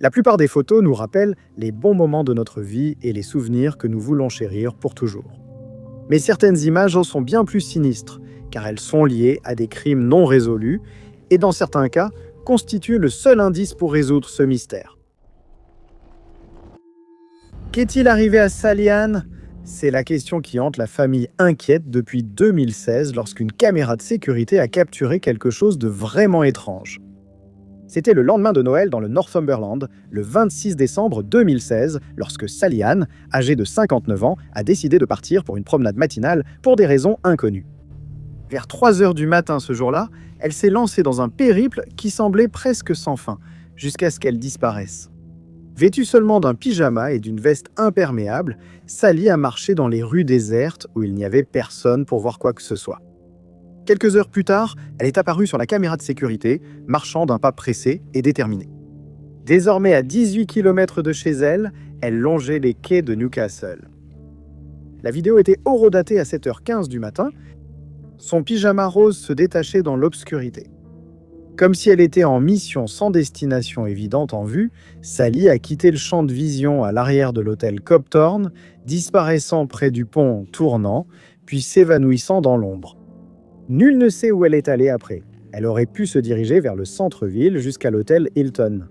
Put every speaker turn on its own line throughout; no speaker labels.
La plupart des photos nous rappellent les bons moments de notre vie et les souvenirs que nous voulons chérir pour toujours. Mais certaines images en sont bien plus sinistres, car elles sont liées à des crimes non résolus et dans certains cas, constituent le seul indice pour résoudre ce mystère. Qu'est-il arrivé à Sally Ann ? C'est la question qui hante la famille inquiète depuis 2016 lorsqu'une caméra de sécurité a capturé quelque chose de vraiment étrange. C'était le lendemain de Noël dans le Northumberland, le 26 décembre 2016, lorsque Sally Ann, âgée de 59 ans, a décidé de partir pour une promenade matinale pour des raisons inconnues. Vers 3 heures du matin ce jour-là, elle s'est lancée dans un périple qui semblait presque sans fin, jusqu'à ce qu'elle disparaisse. Vêtue seulement d'un pyjama et d'une veste imperméable, Sally a marché dans les rues désertes où il n'y avait personne pour voir quoi que ce soit. Quelques heures plus tard, elle est apparue sur la caméra de sécurité, marchant d'un pas pressé et déterminé. Désormais à 18 km de chez elle, elle longeait les quais de Newcastle. La vidéo était horodatée à 7h15 du matin. Son pyjama rose se détachait dans l'obscurité. Comme si elle était en mission sans destination évidente en vue, Sally a quitté le champ de vision à l'arrière de l'hôtel Copthorne, disparaissant près du pont tournant, puis s'évanouissant dans l'ombre. Nul ne sait où elle est allée après. Elle aurait pu se diriger vers le centre-ville jusqu'à l'hôtel Hilton.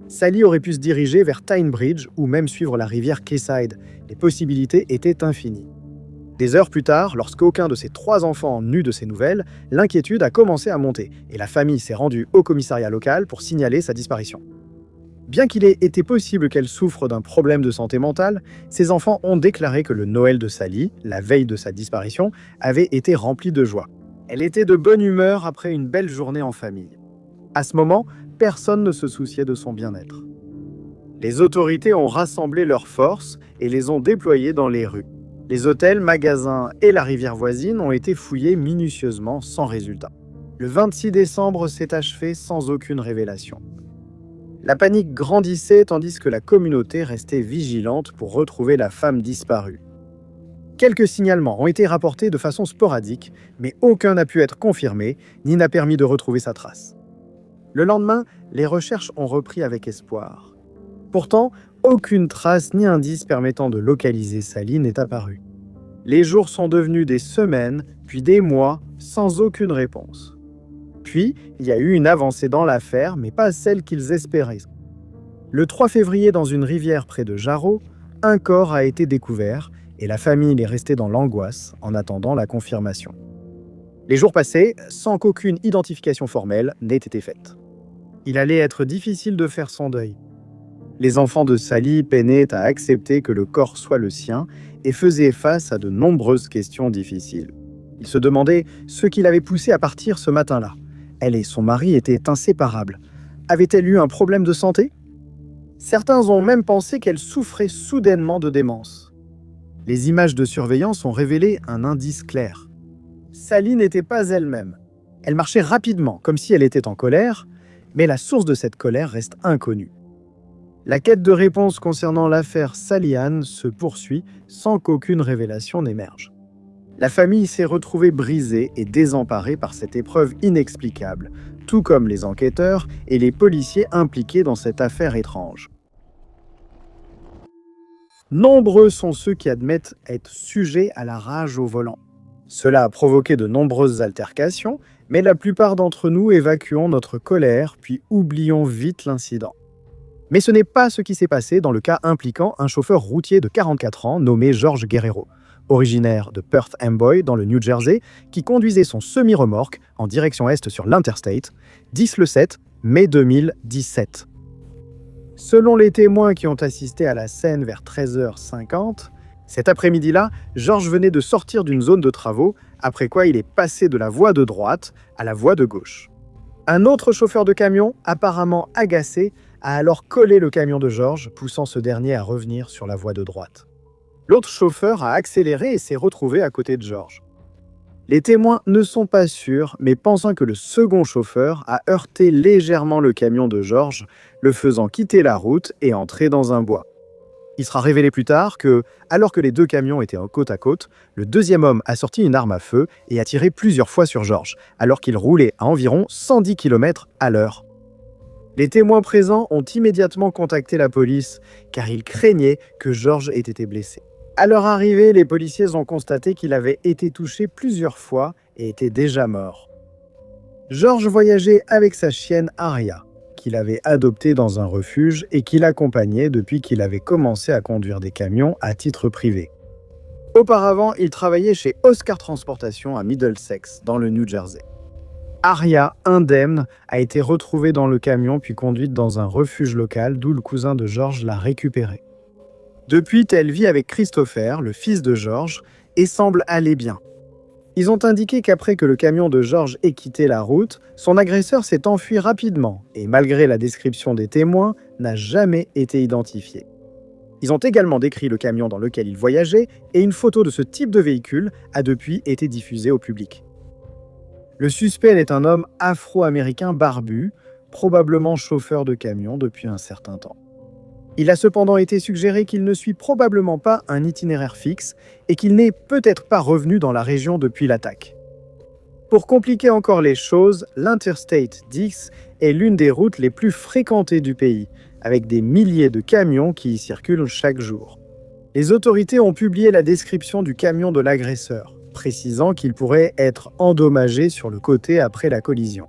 Sally aurait pu se diriger vers Tyne Bridge ou même suivre la rivière Quayside. Les possibilités étaient infinies. Des heures plus tard, lorsqu'aucun de ses 3 enfants n'eut de ces nouvelles, l'inquiétude a commencé à monter et la famille s'est rendue au commissariat local pour signaler sa disparition. Bien qu'il ait été possible qu'elle souffre d'un problème de santé mentale, ses enfants ont déclaré que le Noël de Sally, la veille de sa disparition, avait été rempli de joie. Elle était de bonne humeur après une belle journée en famille. À ce moment, personne ne se souciait de son bien-être. Les autorités ont rassemblé leurs forces et les ont déployées dans les rues. Les hôtels, magasins et la rivière voisine ont été fouillés minutieusement sans résultat. Le 26 décembre s'est achevé sans aucune révélation. La panique grandissait tandis que la communauté restait vigilante pour retrouver la femme disparue. Quelques signalements ont été rapportés de façon sporadique, mais aucun n'a pu être confirmé ni n'a permis de retrouver sa trace. Le lendemain, les recherches ont repris avec espoir. Pourtant, aucune trace ni indice permettant de localiser Sally n'est apparue. Les jours sont devenus des semaines, puis des mois, sans aucune réponse. Puis, il y a eu une avancée dans l'affaire, mais pas celle qu'ils espéraient. Le 3 février, dans une rivière près de Jarrow, un corps a été découvert et la famille est restée dans l'angoisse en attendant la confirmation. Les jours passaient sans qu'aucune identification formelle n'ait été faite. Il allait être difficile de faire son deuil. Les enfants de Sally peinaient à accepter que le corps soit le sien et faisaient face à de nombreuses questions difficiles. Ils se demandaient ce qui l'avait poussée à partir ce matin-là. Elle et son mari étaient inséparables. Avait-elle eu un problème de santé ? Certains ont même pensé qu'elle souffrait soudainement de démence. Les images de surveillance ont révélé un indice clair. Sally n'était pas elle-même. Elle marchait rapidement, comme si elle était en colère, mais la source de cette colère reste inconnue. La quête de réponse concernant l'affaire Sally Ann se poursuit sans qu'aucune révélation n'émerge. La famille s'est retrouvée brisée et désemparée par cette épreuve inexplicable, tout comme les enquêteurs et les policiers impliqués dans cette affaire étrange. Nombreux sont ceux qui admettent être sujets à la rage au volant. Cela a provoqué de nombreuses altercations, mais la plupart d'entre nous évacuons notre colère puis oublions vite l'incident. Mais ce n'est pas ce qui s'est passé dans le cas impliquant un chauffeur routier de 44 ans nommé George Guerrero, originaire de Perth Amboy dans le New Jersey, qui conduisait son semi-remorque en direction est sur l'Interstate, 10 le 7 mai 2017. Selon les témoins qui ont assisté à la scène vers 13h50, cet après-midi-là, George venait de sortir d'une zone de travaux, après quoi il est passé de la voie de droite à la voie de gauche. Un autre chauffeur de camion, apparemment agacé, a alors collé le camion de George, poussant ce dernier à revenir sur la voie de droite. L'autre chauffeur a accéléré et s'est retrouvé à côté de George. Les témoins ne sont pas sûrs, mais pensant que le second chauffeur a heurté légèrement le camion de George, le faisant quitter la route et entrer dans un bois. Il sera révélé plus tard que, alors que les deux camions étaient côte à côte, le deuxième homme a sorti une arme à feu et a tiré plusieurs fois sur George, alors qu'il roulait à environ 110 km à l'heure. Les témoins présents ont immédiatement contacté la police car ils craignaient que George ait été blessé. À leur arrivée, les policiers ont constaté qu'il avait été touché plusieurs fois et était déjà mort. George voyageait avec sa chienne Aria, qu'il avait adoptée dans un refuge et qui l'accompagnait depuis qu'il avait commencé à conduire des camions à titre privé. Auparavant, il travaillait chez Oscar Transportation à Middlesex, dans le New Jersey. Aria, indemne, a été retrouvée dans le camion puis conduite dans un refuge local d'où le cousin de George l'a récupérée. Depuis, elle vit avec Christopher, le fils de George, et semble aller bien. Ils ont indiqué qu'après que le camion de George ait quitté la route, son agresseur s'est enfui rapidement et, malgré la description des témoins, n'a jamais été identifié. Ils ont également décrit le camion dans lequel il voyageait et une photo de ce type de véhicule a depuis été diffusée au public. Le suspect est un homme afro-américain barbu, probablement chauffeur de camion depuis un certain temps. Il a cependant été suggéré qu'il ne suit probablement pas un itinéraire fixe et qu'il n'est peut-être pas revenu dans la région depuis l'attaque. Pour compliquer encore les choses, l'Interstate 10 est l'une des routes les plus fréquentées du pays, avec des milliers de camions qui y circulent chaque jour. Les autorités ont publié la description du camion de l'agresseur, précisant qu'il pourrait être endommagé sur le côté après la collision.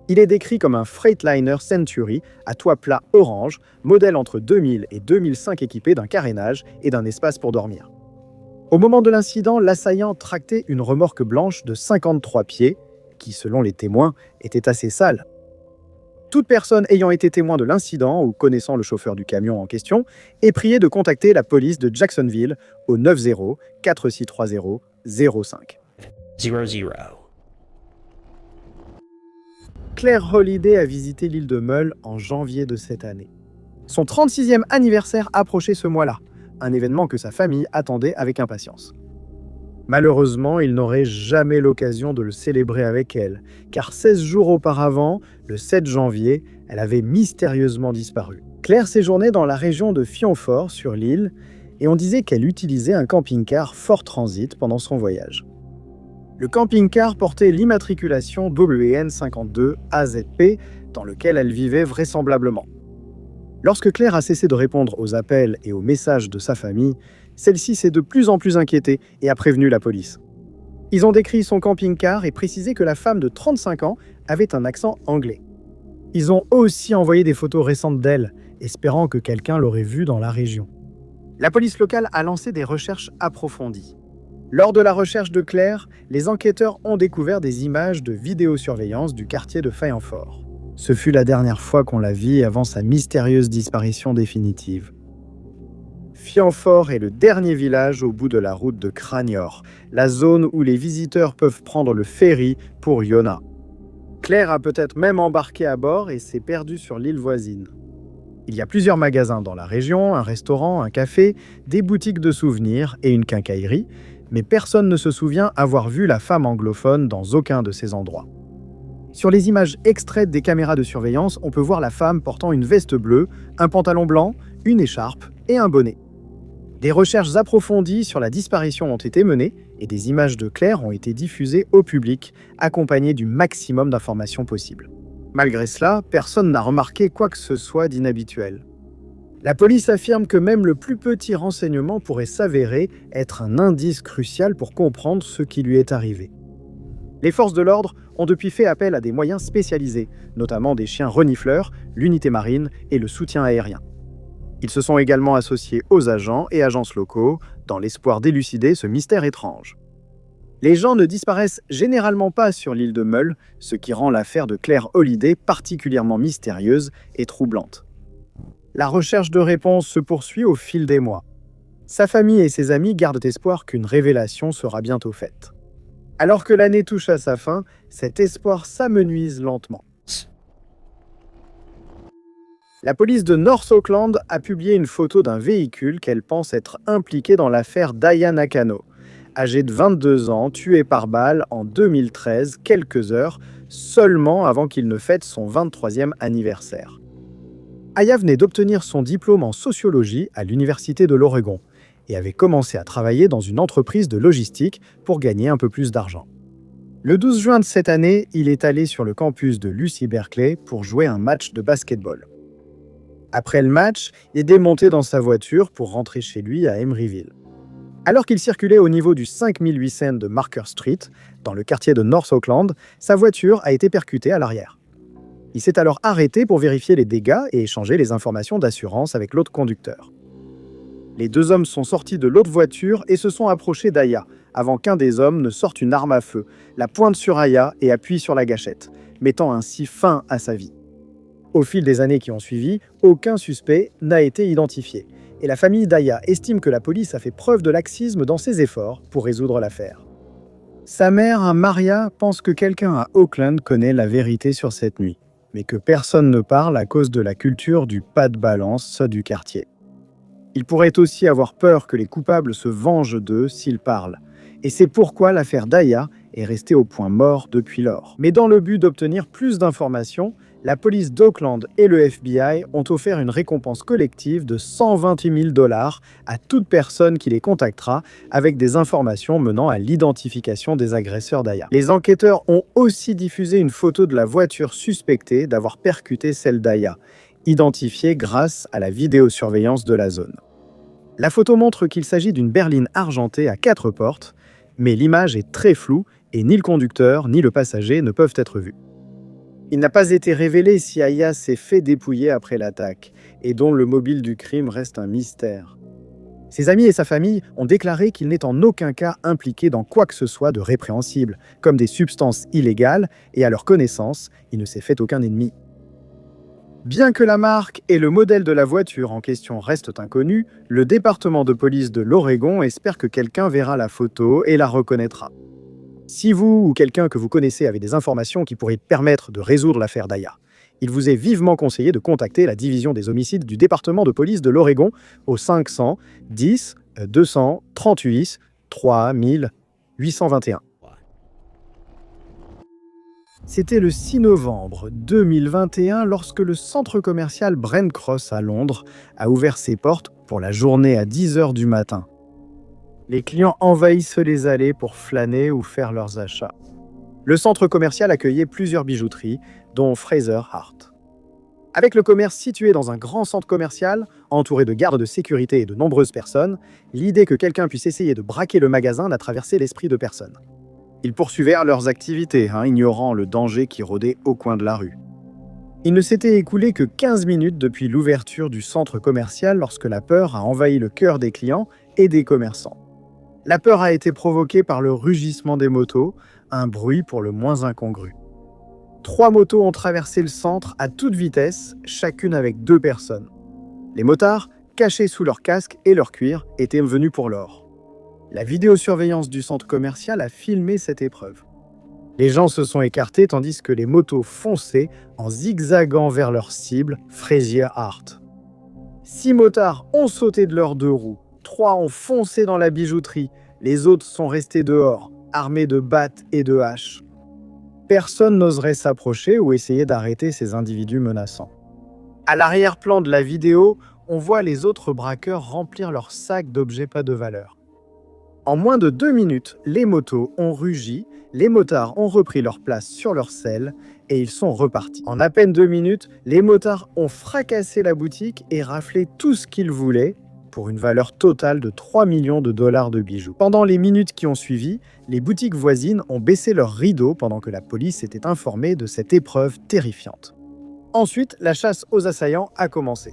Il est décrit comme un Freightliner Century à toit plat orange, modèle entre 2000 et 2005 équipé d'un carénage et d'un espace pour dormir. Au moment de l'incident, l'assaillant tractait une remorque blanche de 53 pieds, qui, selon les témoins, était assez sale. Toute personne ayant été témoin de l'incident ou connaissant le chauffeur du camion en question est priée de contacter la police de Jacksonville au 90 4630 05.
00.
Claire Holliday a visité l'île de Mull en janvier de cette année. Son 36e anniversaire approchait ce mois-là, un événement que sa famille attendait avec impatience. Malheureusement, il n'aurait jamais l'occasion de le célébrer avec elle, car 16 jours auparavant, le 7 janvier, elle avait mystérieusement disparu. Claire séjournait dans la région de Fionfort, sur l'île, et on disait qu'elle utilisait un camping-car Fort Transit pendant son voyage. Le camping-car portait l'immatriculation WN52AZP, dans lequel elle vivait vraisemblablement. Lorsque Claire a cessé de répondre aux appels et aux messages de sa famille, celle-ci s'est de plus en plus inquiétée et a prévenu la police. Ils ont décrit son camping-car et précisé que la femme de 35 ans avait un accent anglais. Ils ont aussi envoyé des photos récentes d'elle, espérant que quelqu'un l'aurait vue dans la région. La police locale a lancé des recherches approfondies. Lors de la recherche de Claire, les enquêteurs ont découvert des images de vidéosurveillance du quartier de Faienfort. Ce fut la dernière fois qu'on la vit avant sa mystérieuse disparition définitive. Faienfort est le dernier village au bout de la route de Cranior, la zone où les visiteurs peuvent prendre le ferry pour Iona. Claire a peut-être même embarqué à bord et s'est perdue sur l'île voisine. Il y a plusieurs magasins dans la région, un restaurant, un café, des boutiques de souvenirs et une quincaillerie, mais personne ne se souvient avoir vu la femme anglophone dans aucun de ces endroits. Sur les images extraites des caméras de surveillance, on peut voir la femme portant une veste bleue, un pantalon blanc, une écharpe et un bonnet. Des recherches approfondies sur la disparition ont été menées et des images de Claire ont été diffusées au public, accompagnées du maximum d'informations possibles. Malgré cela, personne n'a remarqué quoi que ce soit d'inhabituel. La police affirme que même le plus petit renseignement pourrait s'avérer être un indice crucial pour comprendre ce qui lui est arrivé. Les forces de l'ordre ont depuis fait appel à des moyens spécialisés, notamment des chiens renifleurs, l'unité marine et le soutien aérien. Ils se sont également associés aux agents et agences locaux dans l'espoir d'élucider ce mystère étrange. Les gens ne disparaissent généralement pas sur l'île de Mull, ce qui rend l'affaire de Claire Holliday particulièrement mystérieuse et troublante. La recherche de réponses se poursuit au fil des mois. Sa famille et ses amis gardent espoir qu'une révélation sera bientôt faite. Alors que l'année touche à sa fin, cet espoir s'amenuise lentement. La police de North Auckland a publié une photo d'un véhicule qu'elle pense être impliqué dans l'affaire Diane Nakano, âgée de 22 ans, tuée par balle en 2013, quelques heures seulement avant qu'il ne fête son 23e anniversaire. Aya venait d'obtenir son diplôme en sociologie à l'Université de l'Oregon et avait commencé à travailler dans une entreprise de logistique pour gagner un peu plus d'argent. Le 12 juin de cette année, il est allé sur le campus de l'UC Berkeley pour jouer un match de basketball. Après le match, il est démonté dans sa voiture pour rentrer chez lui à Emeryville. Alors qu'il circulait au niveau du 5800 de Marker Street, dans le quartier de North Oakland, sa voiture a été percutée à l'arrière. Il s'est alors arrêté pour vérifier les dégâts et échanger les informations d'assurance avec l'autre conducteur. Les deux hommes sont sortis de l'autre voiture et se sont approchés d'Aya, avant qu'un des hommes ne sorte une arme à feu, la pointe sur Aya et appuie sur la gâchette, mettant ainsi fin à sa vie. Au fil des années qui ont suivi, aucun suspect n'a été identifié, et la famille d'Aya estime que la police a fait preuve de laxisme dans ses efforts pour résoudre l'affaire. Sa mère, Maria, pense que quelqu'un à Oakland connaît la vérité sur cette nuit, mais que personne ne parle à cause de la culture du pas de balance du quartier. Il pourrait aussi avoir peur que les coupables se vengent d'eux s'ils parlent, et c'est pourquoi l'affaire d'Aya est restée au point mort depuis lors. Mais dans le but d'obtenir plus d'informations, la police d'Oakland et le FBI ont offert une récompense collective de 128 000 $ à toute personne qui les contactera avec des informations menant à l'identification des agresseurs d'Aya. Les enquêteurs ont aussi diffusé une photo de la voiture suspectée d'avoir percuté celle d'Aya, identifiée grâce à la vidéosurveillance de la zone. La photo montre qu'il s'agit d'une berline argentée à 4 portes, mais l'image est très floue et ni le conducteur ni le passager ne peuvent être vus. Il n'a pas été révélé si Aya s'est fait dépouiller après l'attaque, et dont le mobile du crime reste un mystère. Ses amis et sa famille ont déclaré qu'il n'est en aucun cas impliqué dans quoi que ce soit de répréhensible, comme des substances illégales, et à leur connaissance, il ne s'est fait aucun ennemi. Bien que la marque et le modèle de la voiture en question restent inconnus, le département de police de l'Oregon espère que quelqu'un verra la photo et la reconnaîtra. Si vous ou quelqu'un que vous connaissez avez des informations qui pourraient permettre de résoudre l'affaire d'Aya, il vous est vivement conseillé de contacter la division des homicides du département de police de l'Oregon au 500 10 238 3821. C'était le 6 novembre 2021 lorsque le centre commercial Brent Cross à Londres a ouvert ses portes pour la journée à 10 h du matin. Les clients envahissent les allées pour flâner ou faire leurs achats. Le centre commercial accueillait plusieurs bijouteries, dont Fraser Hart. Avec le commerce situé dans un grand centre commercial, entouré de gardes de sécurité et de nombreuses personnes, l'idée que quelqu'un puisse essayer de braquer le magasin n'a traversé l'esprit de personne. Ils poursuivirent leurs activités, ignorant le danger qui rôdait au coin de la rue. Il ne s'était écoulé que 15 minutes depuis l'ouverture du centre commercial lorsque la peur a envahi le cœur des clients et des commerçants. La peur a été provoquée par le rugissement des motos, un bruit pour le moins incongru. 3 motos ont traversé le centre à toute vitesse, chacune avec 2 personnes. Les motards, cachés sous leur casque et leur cuir, étaient venus pour l'or. La vidéosurveillance du centre commercial a filmé cette épreuve. Les gens se sont écartés tandis que les motos fonçaient en zigzagant vers leur cible, Fraser Hart. 6 motards ont sauté de leurs 2 roues, 3 ont foncé dans la bijouterie, les autres sont restés dehors, armés de battes et de haches. Personne n'oserait s'approcher ou essayer d'arrêter ces individus menaçants. À l'arrière-plan de la vidéo, on voit les autres braqueurs remplir leurs sacs d'objets pas de valeur. En moins de 2 minutes, les motos ont rugi, les motards ont repris leur place sur leur selle et ils sont repartis. En à peine 2 minutes, les motards ont fracassé la boutique et raflé tout ce qu'ils voulaient pour une valeur totale de 3 millions de dollars de bijoux. Pendant les minutes qui ont suivi, les boutiques voisines ont baissé leurs rideaux pendant que la police était informée de cette épreuve terrifiante. Ensuite, la chasse aux assaillants a commencé.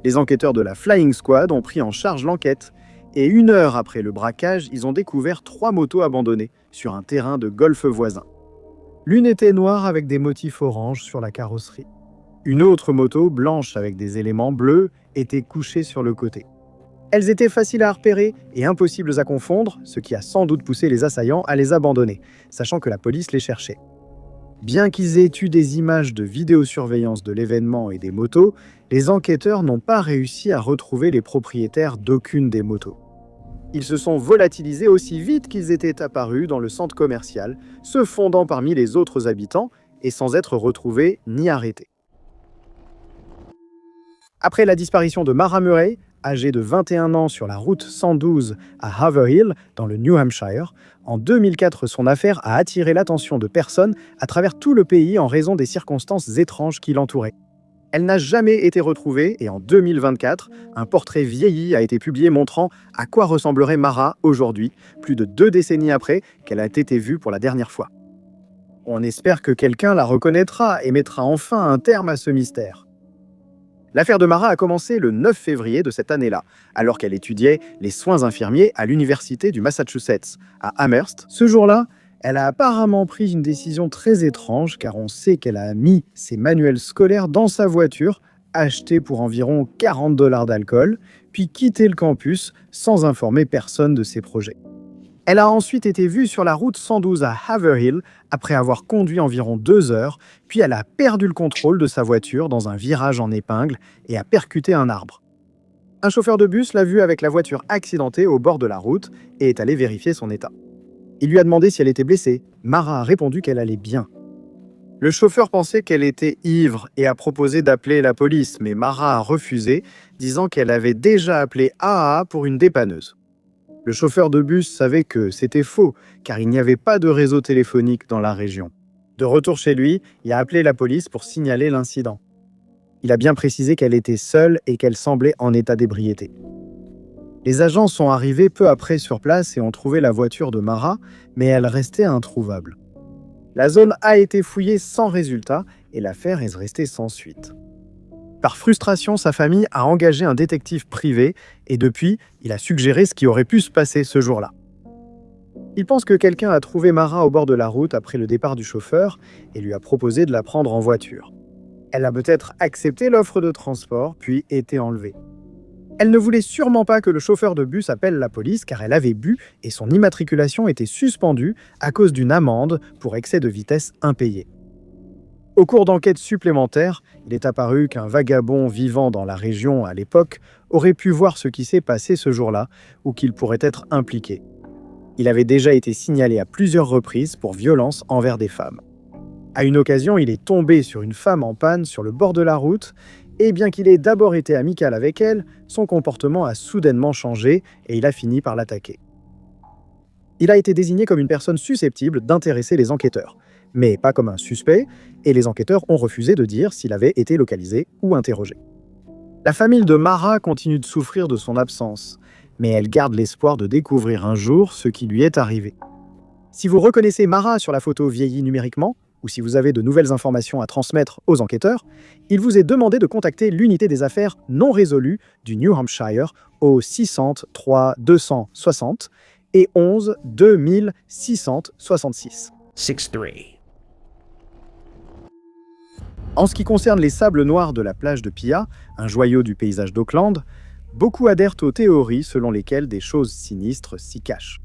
Les enquêteurs de la Flying Squad ont pris en charge l'enquête et 1 heure après le braquage, ils ont découvert 3 motos abandonnées sur un terrain de golf voisin. L'une était noire avec des motifs orange sur la carrosserie. Une autre moto, blanche avec des éléments bleus, était couchée sur le côté. Elles étaient faciles à repérer et impossibles à confondre, ce qui a sans doute poussé les assaillants à les abandonner, sachant que la police les cherchait. Bien qu'ils aient eu des images de vidéosurveillance de l'événement et des motos, les enquêteurs n'ont pas réussi à retrouver les propriétaires d'aucune des motos. Ils se sont volatilisés aussi vite qu'ils étaient apparus dans le centre commercial, se fondant parmi les autres habitants et sans être retrouvés ni arrêtés. Après la disparition de Mara Murray, âgé de 21 ans sur la route 112 à Haverhill, dans le New Hampshire. En 2004, son affaire a attiré l'attention de personnes à travers tout le pays en raison des circonstances étranges qui l'entouraient. Elle n'a jamais été retrouvée et en 2024, un portrait vieilli a été publié montrant à quoi ressemblerait Mara aujourd'hui, plus de 2 décennies après qu'elle a été vue pour la dernière fois. On espère que quelqu'un la reconnaîtra et mettra enfin un terme à ce mystère. L'affaire de Mara a commencé le 9 février de cette année-là, alors qu'elle étudiait les soins infirmiers à l'université du Massachusetts, à Amherst. Ce jour-là, elle a apparemment pris une décision très étrange, car on sait qu'elle a mis ses manuels scolaires dans sa voiture, acheté pour environ 40 $ d'alcool, puis quitté le campus sans informer personne de ses projets. Elle a ensuite été vue sur la route 112 à Haverhill après avoir conduit environ 2 heures, puis elle a perdu le contrôle de sa voiture dans un virage en épingle et a percuté un arbre. Un chauffeur de bus l'a vue avec la voiture accidentée au bord de la route et est allé vérifier son état. Il lui a demandé si elle était blessée. Mara a répondu qu'elle allait bien. Le chauffeur pensait qu'elle était ivre et a proposé d'appeler la police, mais Mara a refusé, disant qu'elle avait déjà appelé AA pour une dépanneuse. Le chauffeur de bus savait que c'était faux, car il n'y avait pas de réseau téléphonique dans la région. De retour chez lui, il a appelé la police pour signaler l'incident. Il a bien précisé qu'elle était seule et qu'elle semblait en état d'ébriété. Les agents sont arrivés peu après sur place et ont trouvé la voiture de Mara, mais elle restait introuvable. La zone a été fouillée sans résultat et l'affaire est restée sans suite. Par frustration, sa famille a engagé un détective privé et depuis, il a suggéré ce qui aurait pu se passer ce jour-là. Il pense que quelqu'un a trouvé Mara au bord de la route après le départ du chauffeur et lui a proposé de la prendre en voiture. Elle a peut-être accepté l'offre de transport, puis été enlevée. Elle ne voulait sûrement pas que le chauffeur de bus appelle la police car elle avait bu et son immatriculation était suspendue à cause d'une amende pour excès de vitesse impayé. Au cours d'enquêtes supplémentaires, il est apparu qu'un vagabond vivant dans la région à l'époque aurait pu voir ce qui s'est passé ce jour-là ou qu'il pourrait être impliqué. Il avait déjà été signalé à plusieurs reprises pour violence envers des femmes. À une occasion, il est tombé sur une femme en panne sur le bord de la route et bien qu'il ait d'abord été amical avec elle, son comportement a soudainement changé et il a fini par l'attaquer. Il a été désigné comme une personne susceptible d'intéresser les enquêteurs, mais pas comme un suspect, et les enquêteurs ont refusé de dire s'il avait été localisé ou interrogé. La famille de Mara continue de souffrir de son absence, mais elle garde l'espoir de découvrir un jour ce qui lui est arrivé. Si vous reconnaissez Mara sur la photo vieillie numériquement, ou si vous avez de nouvelles informations à transmettre aux enquêteurs, il vous est demandé de contacter l'unité des affaires non résolues du New Hampshire au 600 3 260 et 11 2666.
6-3.
En ce qui concerne les sables noirs de la plage de Pia, un joyau du paysage d'Auckland, beaucoup adhèrent aux théories selon lesquelles des choses sinistres s'y cachent.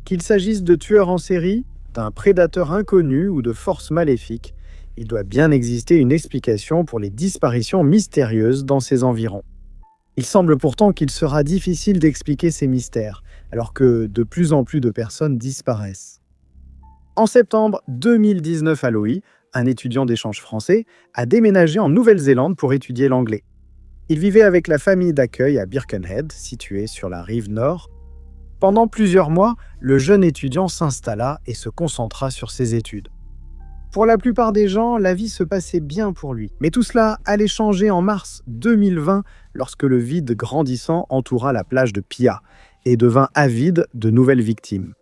Qu'il s'agisse de tueurs en série, d'un prédateur inconnu ou de forces maléfiques, il doit bien exister une explication pour les disparitions mystérieuses dans ces environs. Il semble pourtant qu'il sera difficile d'expliquer ces mystères, alors que de plus en plus de personnes disparaissent. En septembre 2019 à Loei, un étudiant d'échange français a déménagé en Nouvelle-Zélande pour étudier l'anglais. Il vivait avec la famille d'accueil à Birkenhead, située sur la rive nord. Pendant plusieurs mois, le jeune étudiant s'installa et se concentra sur ses études. Pour la plupart des gens, la vie se passait bien pour lui. Mais tout cela allait changer en mars 2020 lorsque le vide grandissant entoura la plage de Pia et devint avide de nouvelles victimes.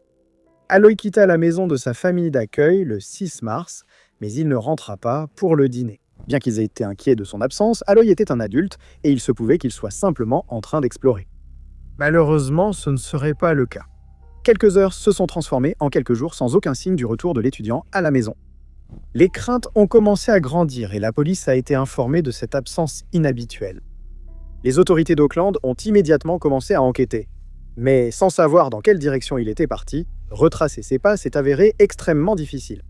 Aloy quitta la maison de sa famille d'accueil le 6 mars, mais il ne rentra pas pour le dîner. Bien qu'ils aient été inquiets de son absence, Aloy était un adulte et il se pouvait qu'il soit simplement en train d'explorer. Malheureusement, ce ne serait pas le cas. Quelques heures se sont transformées en quelques jours sans aucun signe du retour de l'étudiant à la maison. Les craintes ont commencé à grandir et la police a été informée de cette absence inhabituelle. Les autorités d'Auckland ont immédiatement commencé à enquêter. Mais sans savoir dans quelle direction il était parti, retracer ses pas s'est avéré extrêmement difficile.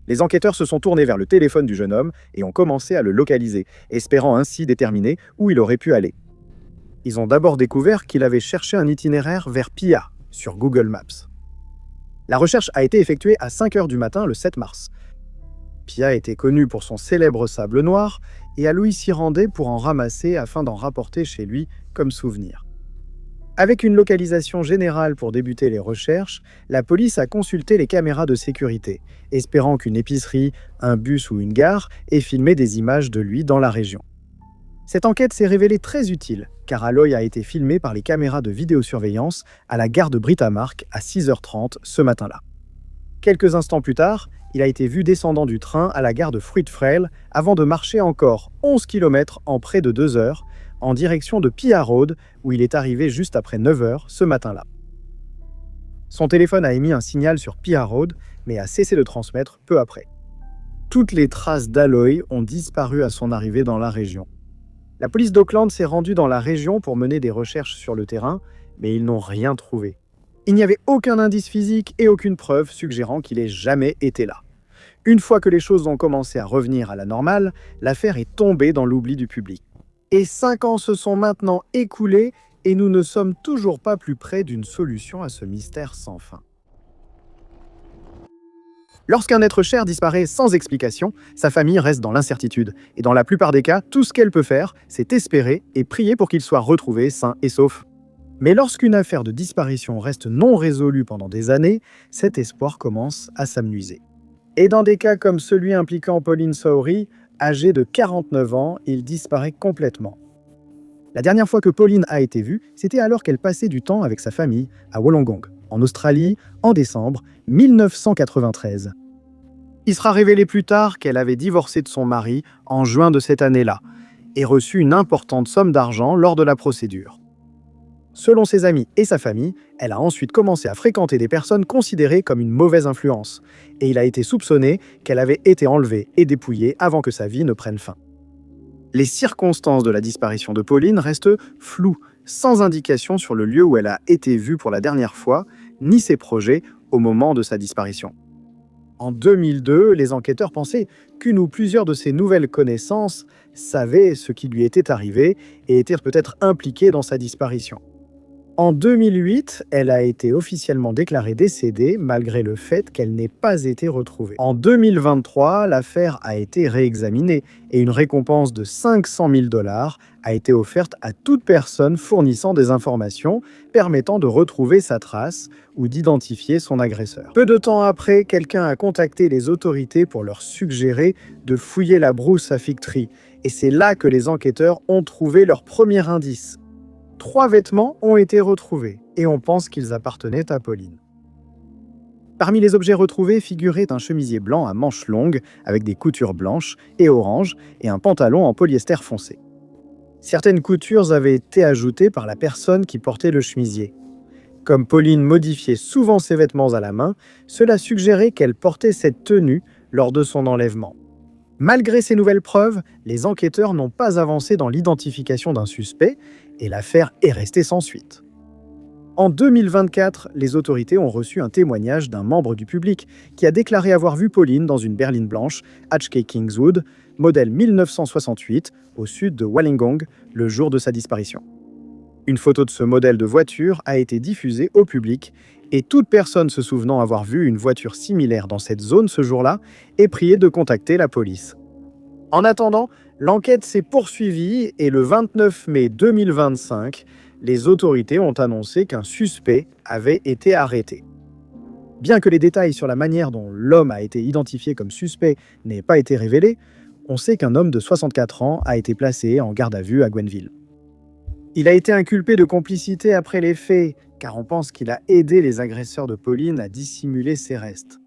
Les enquêteurs se sont tournés vers le téléphone du jeune homme et ont commencé à le localiser, espérant ainsi déterminer où il aurait pu aller. Ils ont d'abord découvert qu'il avait cherché un itinéraire vers Pia sur Google Maps. La recherche a été effectuée à 5 h du matin le 7 mars. Pia était connu pour son célèbre sable noir et Aloy s'y rendait pour en ramasser afin d'en rapporter chez lui comme souvenir. Avec une localisation générale pour débuter les recherches, la police a consulté les caméras de sécurité, espérant qu'une épicerie, un bus ou une gare ait filmé des images de lui dans la région. Cette enquête s'est révélée très utile, car Aloy a été filmé par les caméras de vidéosurveillance à la gare de Brittamark à 6h30 ce matin-là. Quelques instants plus tard, il a été vu descendant du train à la gare de Fruitfrail avant de marcher encore 11 km en près de 2 heures, en direction de Pia Road, où il est arrivé juste après 9 heures ce matin-là. Son téléphone a émis un signal sur Pia Road, mais a cessé de transmettre peu après. Toutes les traces d'Aloy ont disparu à son arrivée dans la région. La police d'Auckland s'est rendue dans la région pour mener des recherches sur le terrain, mais ils n'ont rien trouvé. Il n'y avait aucun indice physique et aucune preuve suggérant qu'il ait jamais été là. Une fois que les choses ont commencé à revenir à la normale, l'affaire est tombée dans l'oubli du public. Et 5 ans se sont maintenant écoulés et nous ne sommes toujours pas plus près d'une solution à ce mystère sans fin. Lorsqu'un être cher disparaît sans explication, sa famille reste dans l'incertitude. Et dans la plupart des cas, tout ce qu'elle peut faire, c'est espérer et prier pour qu'il soit retrouvé sain et sauf. Mais lorsqu'une affaire de disparition reste non résolue pendant des années, cet espoir commence à s'amenuiser. Et dans des cas comme celui impliquant Pauline Sowry, âgée de 49 ans, il disparaît complètement. La dernière fois que Pauline a été vue, c'était alors qu'elle passait du temps avec sa famille à Wollongong, en Australie, en décembre 1993. Il sera révélé plus tard qu'elle avait divorcé de son mari en juin de cette année-là et reçu une importante somme d'argent lors de la procédure. Selon ses amis et sa famille, elle a ensuite commencé à fréquenter des personnes considérées comme une mauvaise influence, et il a été soupçonné qu'elle avait été enlevée et dépouillée avant que sa vie ne prenne fin. Les circonstances de la disparition de Pauline restent floues, sans indication sur le lieu où elle a été vue pour la dernière fois, ni ses projets au moment de sa disparition. En 2002, les enquêteurs pensaient qu'une ou plusieurs de ses nouvelles connaissances savaient ce qui lui était arrivé et étaient peut-être impliquées dans sa disparition. En 2008, elle a été officiellement déclarée décédée malgré le fait qu'elle n'ait pas été retrouvée. En 2023, l'affaire a été réexaminée et une récompense de 500 000 $ a été offerte à toute personne fournissant des informations permettant de retrouver sa trace ou d'identifier son agresseur. Peu de temps après, quelqu'un a contacté les autorités pour leur suggérer de fouiller la brousse à Fig Tree et c'est là que les enquêteurs ont trouvé leur premier indice. 3 vêtements ont été retrouvés et on pense qu'ils appartenaient à Pauline. Parmi les objets retrouvés figurait un chemisier blanc à manches longues avec des coutures blanches et oranges et un pantalon en polyester foncé. Certaines coutures avaient été ajoutées par la personne qui portait le chemisier. Comme Pauline modifiait souvent ses vêtements à la main, cela suggérait qu'elle portait cette tenue lors de son enlèvement. Malgré ces nouvelles preuves, les enquêteurs n'ont pas avancé dans l'identification d'un suspect et l'affaire est restée sans suite. En 2024, les autorités ont reçu un témoignage d'un membre du public qui a déclaré avoir vu Pauline dans une berline blanche HK Kingswood, modèle 1968, au sud de Wollongong, le jour de sa disparition. Une photo de ce modèle de voiture a été diffusée au public et toute personne se souvenant avoir vu une voiture similaire dans cette zone ce jour-là est priée de contacter la police. En attendant, l'enquête s'est poursuivie et le 29 mai 2025, les autorités ont annoncé qu'un suspect avait été arrêté. Bien que les détails sur la manière dont l'homme a été identifié comme suspect n'aient pas été révélés, on sait qu'un homme de 64 ans a été placé en garde à vue à Gwenville. Il a été inculpé de complicité après les faits, car on pense qu'il a aidé les agresseurs de Pauline à dissimuler ses restes.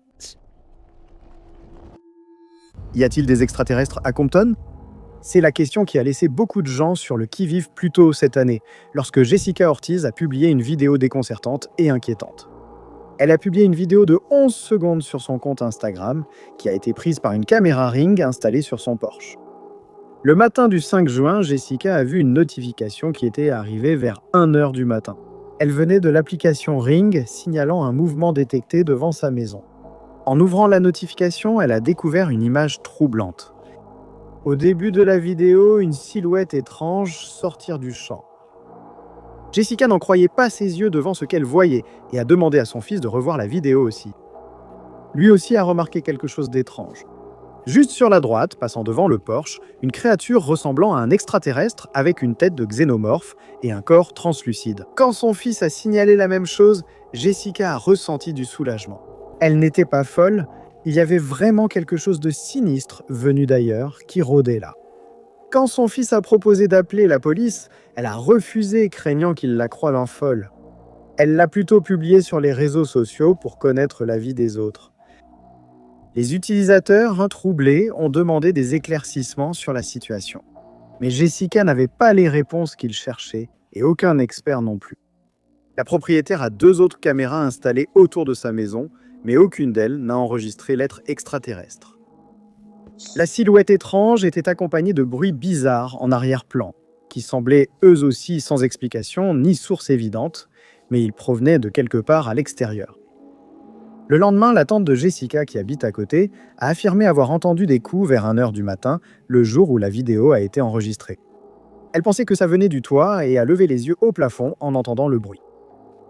Y a-t-il des extraterrestres à Compton ? C'est la question qui a laissé beaucoup de gens sur le qui-vive plus tôt cette année, lorsque Jessica Ortiz a publié une vidéo déconcertante et inquiétante. Elle a publié une vidéo de 11 secondes sur son compte Instagram, qui a été prise par une caméra Ring installée sur son Porsche. Le matin du 5 juin, Jessica a vu une notification qui était arrivée vers 1h du matin. Elle venait de l'application Ring, signalant un mouvement détecté devant sa maison. En ouvrant la notification, elle a découvert une image troublante. Au début de la vidéo, une silhouette étrange sortir du champ. Jessica n'en croyait pas ses yeux devant ce qu'elle voyait et a demandé à son fils de revoir la vidéo aussi. Lui aussi a remarqué quelque chose d'étrange. Juste sur la droite, passant devant le Porsche, une créature ressemblant à un extraterrestre avec une tête de xénomorphe et un corps translucide. Quand son fils a signalé la même chose, Jessica a ressenti du soulagement. Elle n'était pas folle, il y avait vraiment quelque chose de sinistre venu d'ailleurs qui rôdait là. Quand son fils a proposé d'appeler la police, elle a refusé, craignant qu'il la croie en folle. Elle l'a plutôt publié sur les réseaux sociaux pour connaître l'avis des autres. Les utilisateurs, troublés, ont demandé des éclaircissements sur la situation. Mais Jessica n'avait pas les réponses qu'ils cherchaient, et aucun expert non plus. La propriétaire a 2 autres caméras installées autour de sa maison, mais aucune d'elles n'a enregistré l'être extraterrestre. La silhouette étrange était accompagnée de bruits bizarres en arrière-plan, qui semblaient eux aussi sans explication ni source évidente, mais ils provenaient de quelque part à l'extérieur. Le lendemain, la tante de Jessica, qui habite à côté, a affirmé avoir entendu des coups vers 1h du matin, le jour où la vidéo a été enregistrée. Elle pensait que ça venait du toit et a levé les yeux au plafond en entendant le bruit.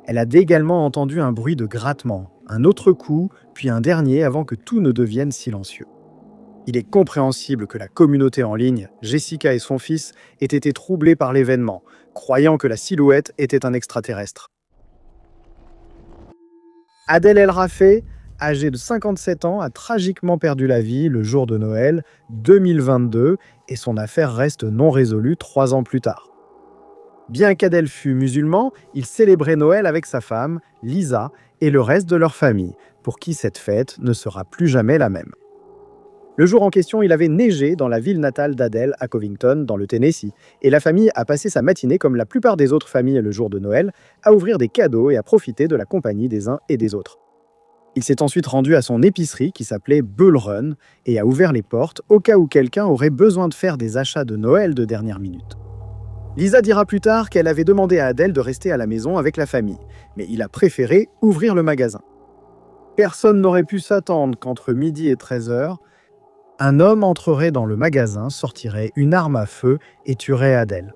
Elle a également entendu un bruit de grattement, un autre coup, puis un dernier avant que tout ne devienne silencieux. Il est compréhensible que la communauté en ligne, Jessica et son fils, aient été troublés par l'événement, croyant que la silhouette était un extraterrestre. Adel El Rafey, âgée de 57 ans, a tragiquement perdu la vie le jour de Noël 2022 et son affaire reste non résolue 3 ans plus tard. Bien qu'Adel fût musulman, il célébrait Noël avec sa femme, Lisa, et le reste de leur famille, pour qui cette fête ne sera plus jamais la même. Le jour en question, il avait neigé dans la ville natale d'Adel, à Covington, dans le Tennessee, et la famille a passé sa matinée, comme la plupart des autres familles le jour de Noël, à ouvrir des cadeaux et à profiter de la compagnie des uns et des autres. Il s'est ensuite rendu à son épicerie qui s'appelait Bull Run et a ouvert les portes au cas où quelqu'un aurait besoin de faire des achats de Noël de dernière minute. Lisa dira plus tard qu'elle avait demandé à Adel de rester à la maison avec la famille, mais il a préféré ouvrir le magasin. Personne n'aurait pu s'attendre qu'entre midi et 13h, un homme entrerait dans le magasin, sortirait une arme à feu et tuerait Adel.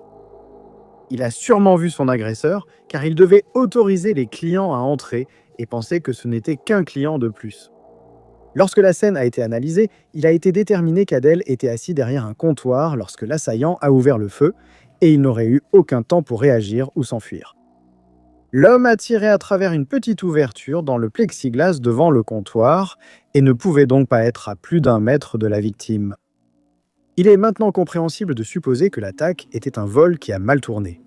Il a sûrement vu son agresseur, car il devait autoriser les clients à entrer et pensait que ce n'était qu'un client de plus. Lorsque la scène a été analysée, il a été déterminé qu'Adel était assis derrière un comptoir lorsque l'assaillant a ouvert le feu, et il n'aurait eu aucun temps pour réagir ou s'enfuir. L'homme a tiré à travers une petite ouverture dans le plexiglas devant le comptoir et ne pouvait donc pas être à plus d'1 mètre de la victime. Il est maintenant compréhensible de supposer que l'attaque était un vol qui a mal tourné.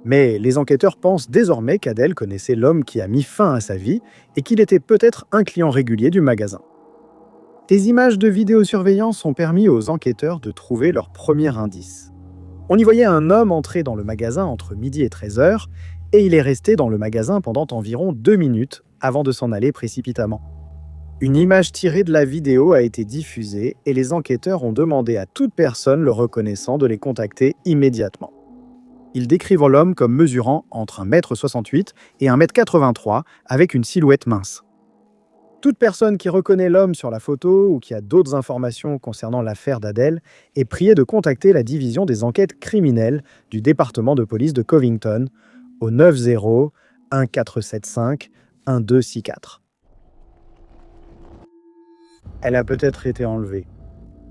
Mais les enquêteurs pensent désormais qu'Adel connaissait l'homme qui a mis fin à sa vie et qu'il était peut-être un client régulier du magasin. Des images de vidéosurveillance ont permis aux enquêteurs de trouver leur premier indice. On y voyait un homme entrer dans le magasin entre midi et 13h, et il est resté dans le magasin pendant environ 2 minutes avant de s'en aller précipitamment. Une image tirée de la vidéo a été diffusée et les enquêteurs ont demandé à toute personne le reconnaissant de les contacter immédiatement. Ils décrivent l'homme comme mesurant entre 1,68 m et 1,83 m avec une silhouette mince. Toute personne qui reconnaît l'homme sur la photo ou qui a d'autres informations concernant l'affaire d'Adel est priée de contacter la division des enquêtes criminelles du département de police de Covington au 90 1475 1264. Elle a peut-être été enlevée.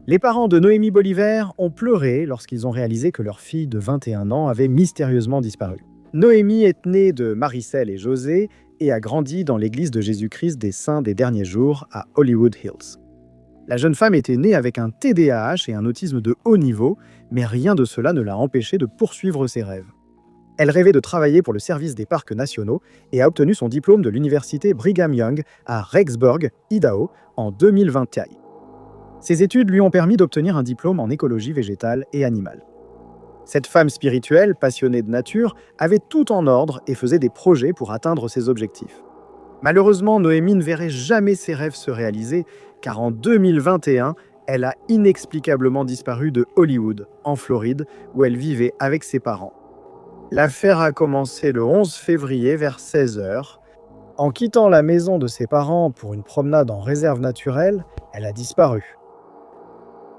Les parents de Noémie Boliver ont pleuré lorsqu'ils ont réalisé que leur fille de 21 ans avait mystérieusement disparu. Noémie est née de Maricel et José et a grandi dans l'église de Jésus-Christ des Saints des Derniers Jours à Hollywood Hills. La jeune femme était née avec un TDAH et un autisme de haut niveau, mais rien de cela ne l'a empêchée de poursuivre ses rêves. Elle rêvait de travailler pour le service des parcs nationaux et a obtenu son diplôme de l'université Brigham Young à Rexburg, Idaho, en 2021. Ces études lui ont permis d'obtenir un diplôme en écologie végétale et animale. Cette femme spirituelle, passionnée de nature, avait tout en ordre et faisait des projets pour atteindre ses objectifs. Malheureusement, Noémie ne verrait jamais ses rêves se réaliser, car en 2021, elle a inexplicablement disparu de Hollywood, en Floride, où elle vivait avec ses parents. L'affaire a commencé le 11 février vers 16h. En quittant la maison de ses parents pour une promenade en réserve naturelle, elle a disparu.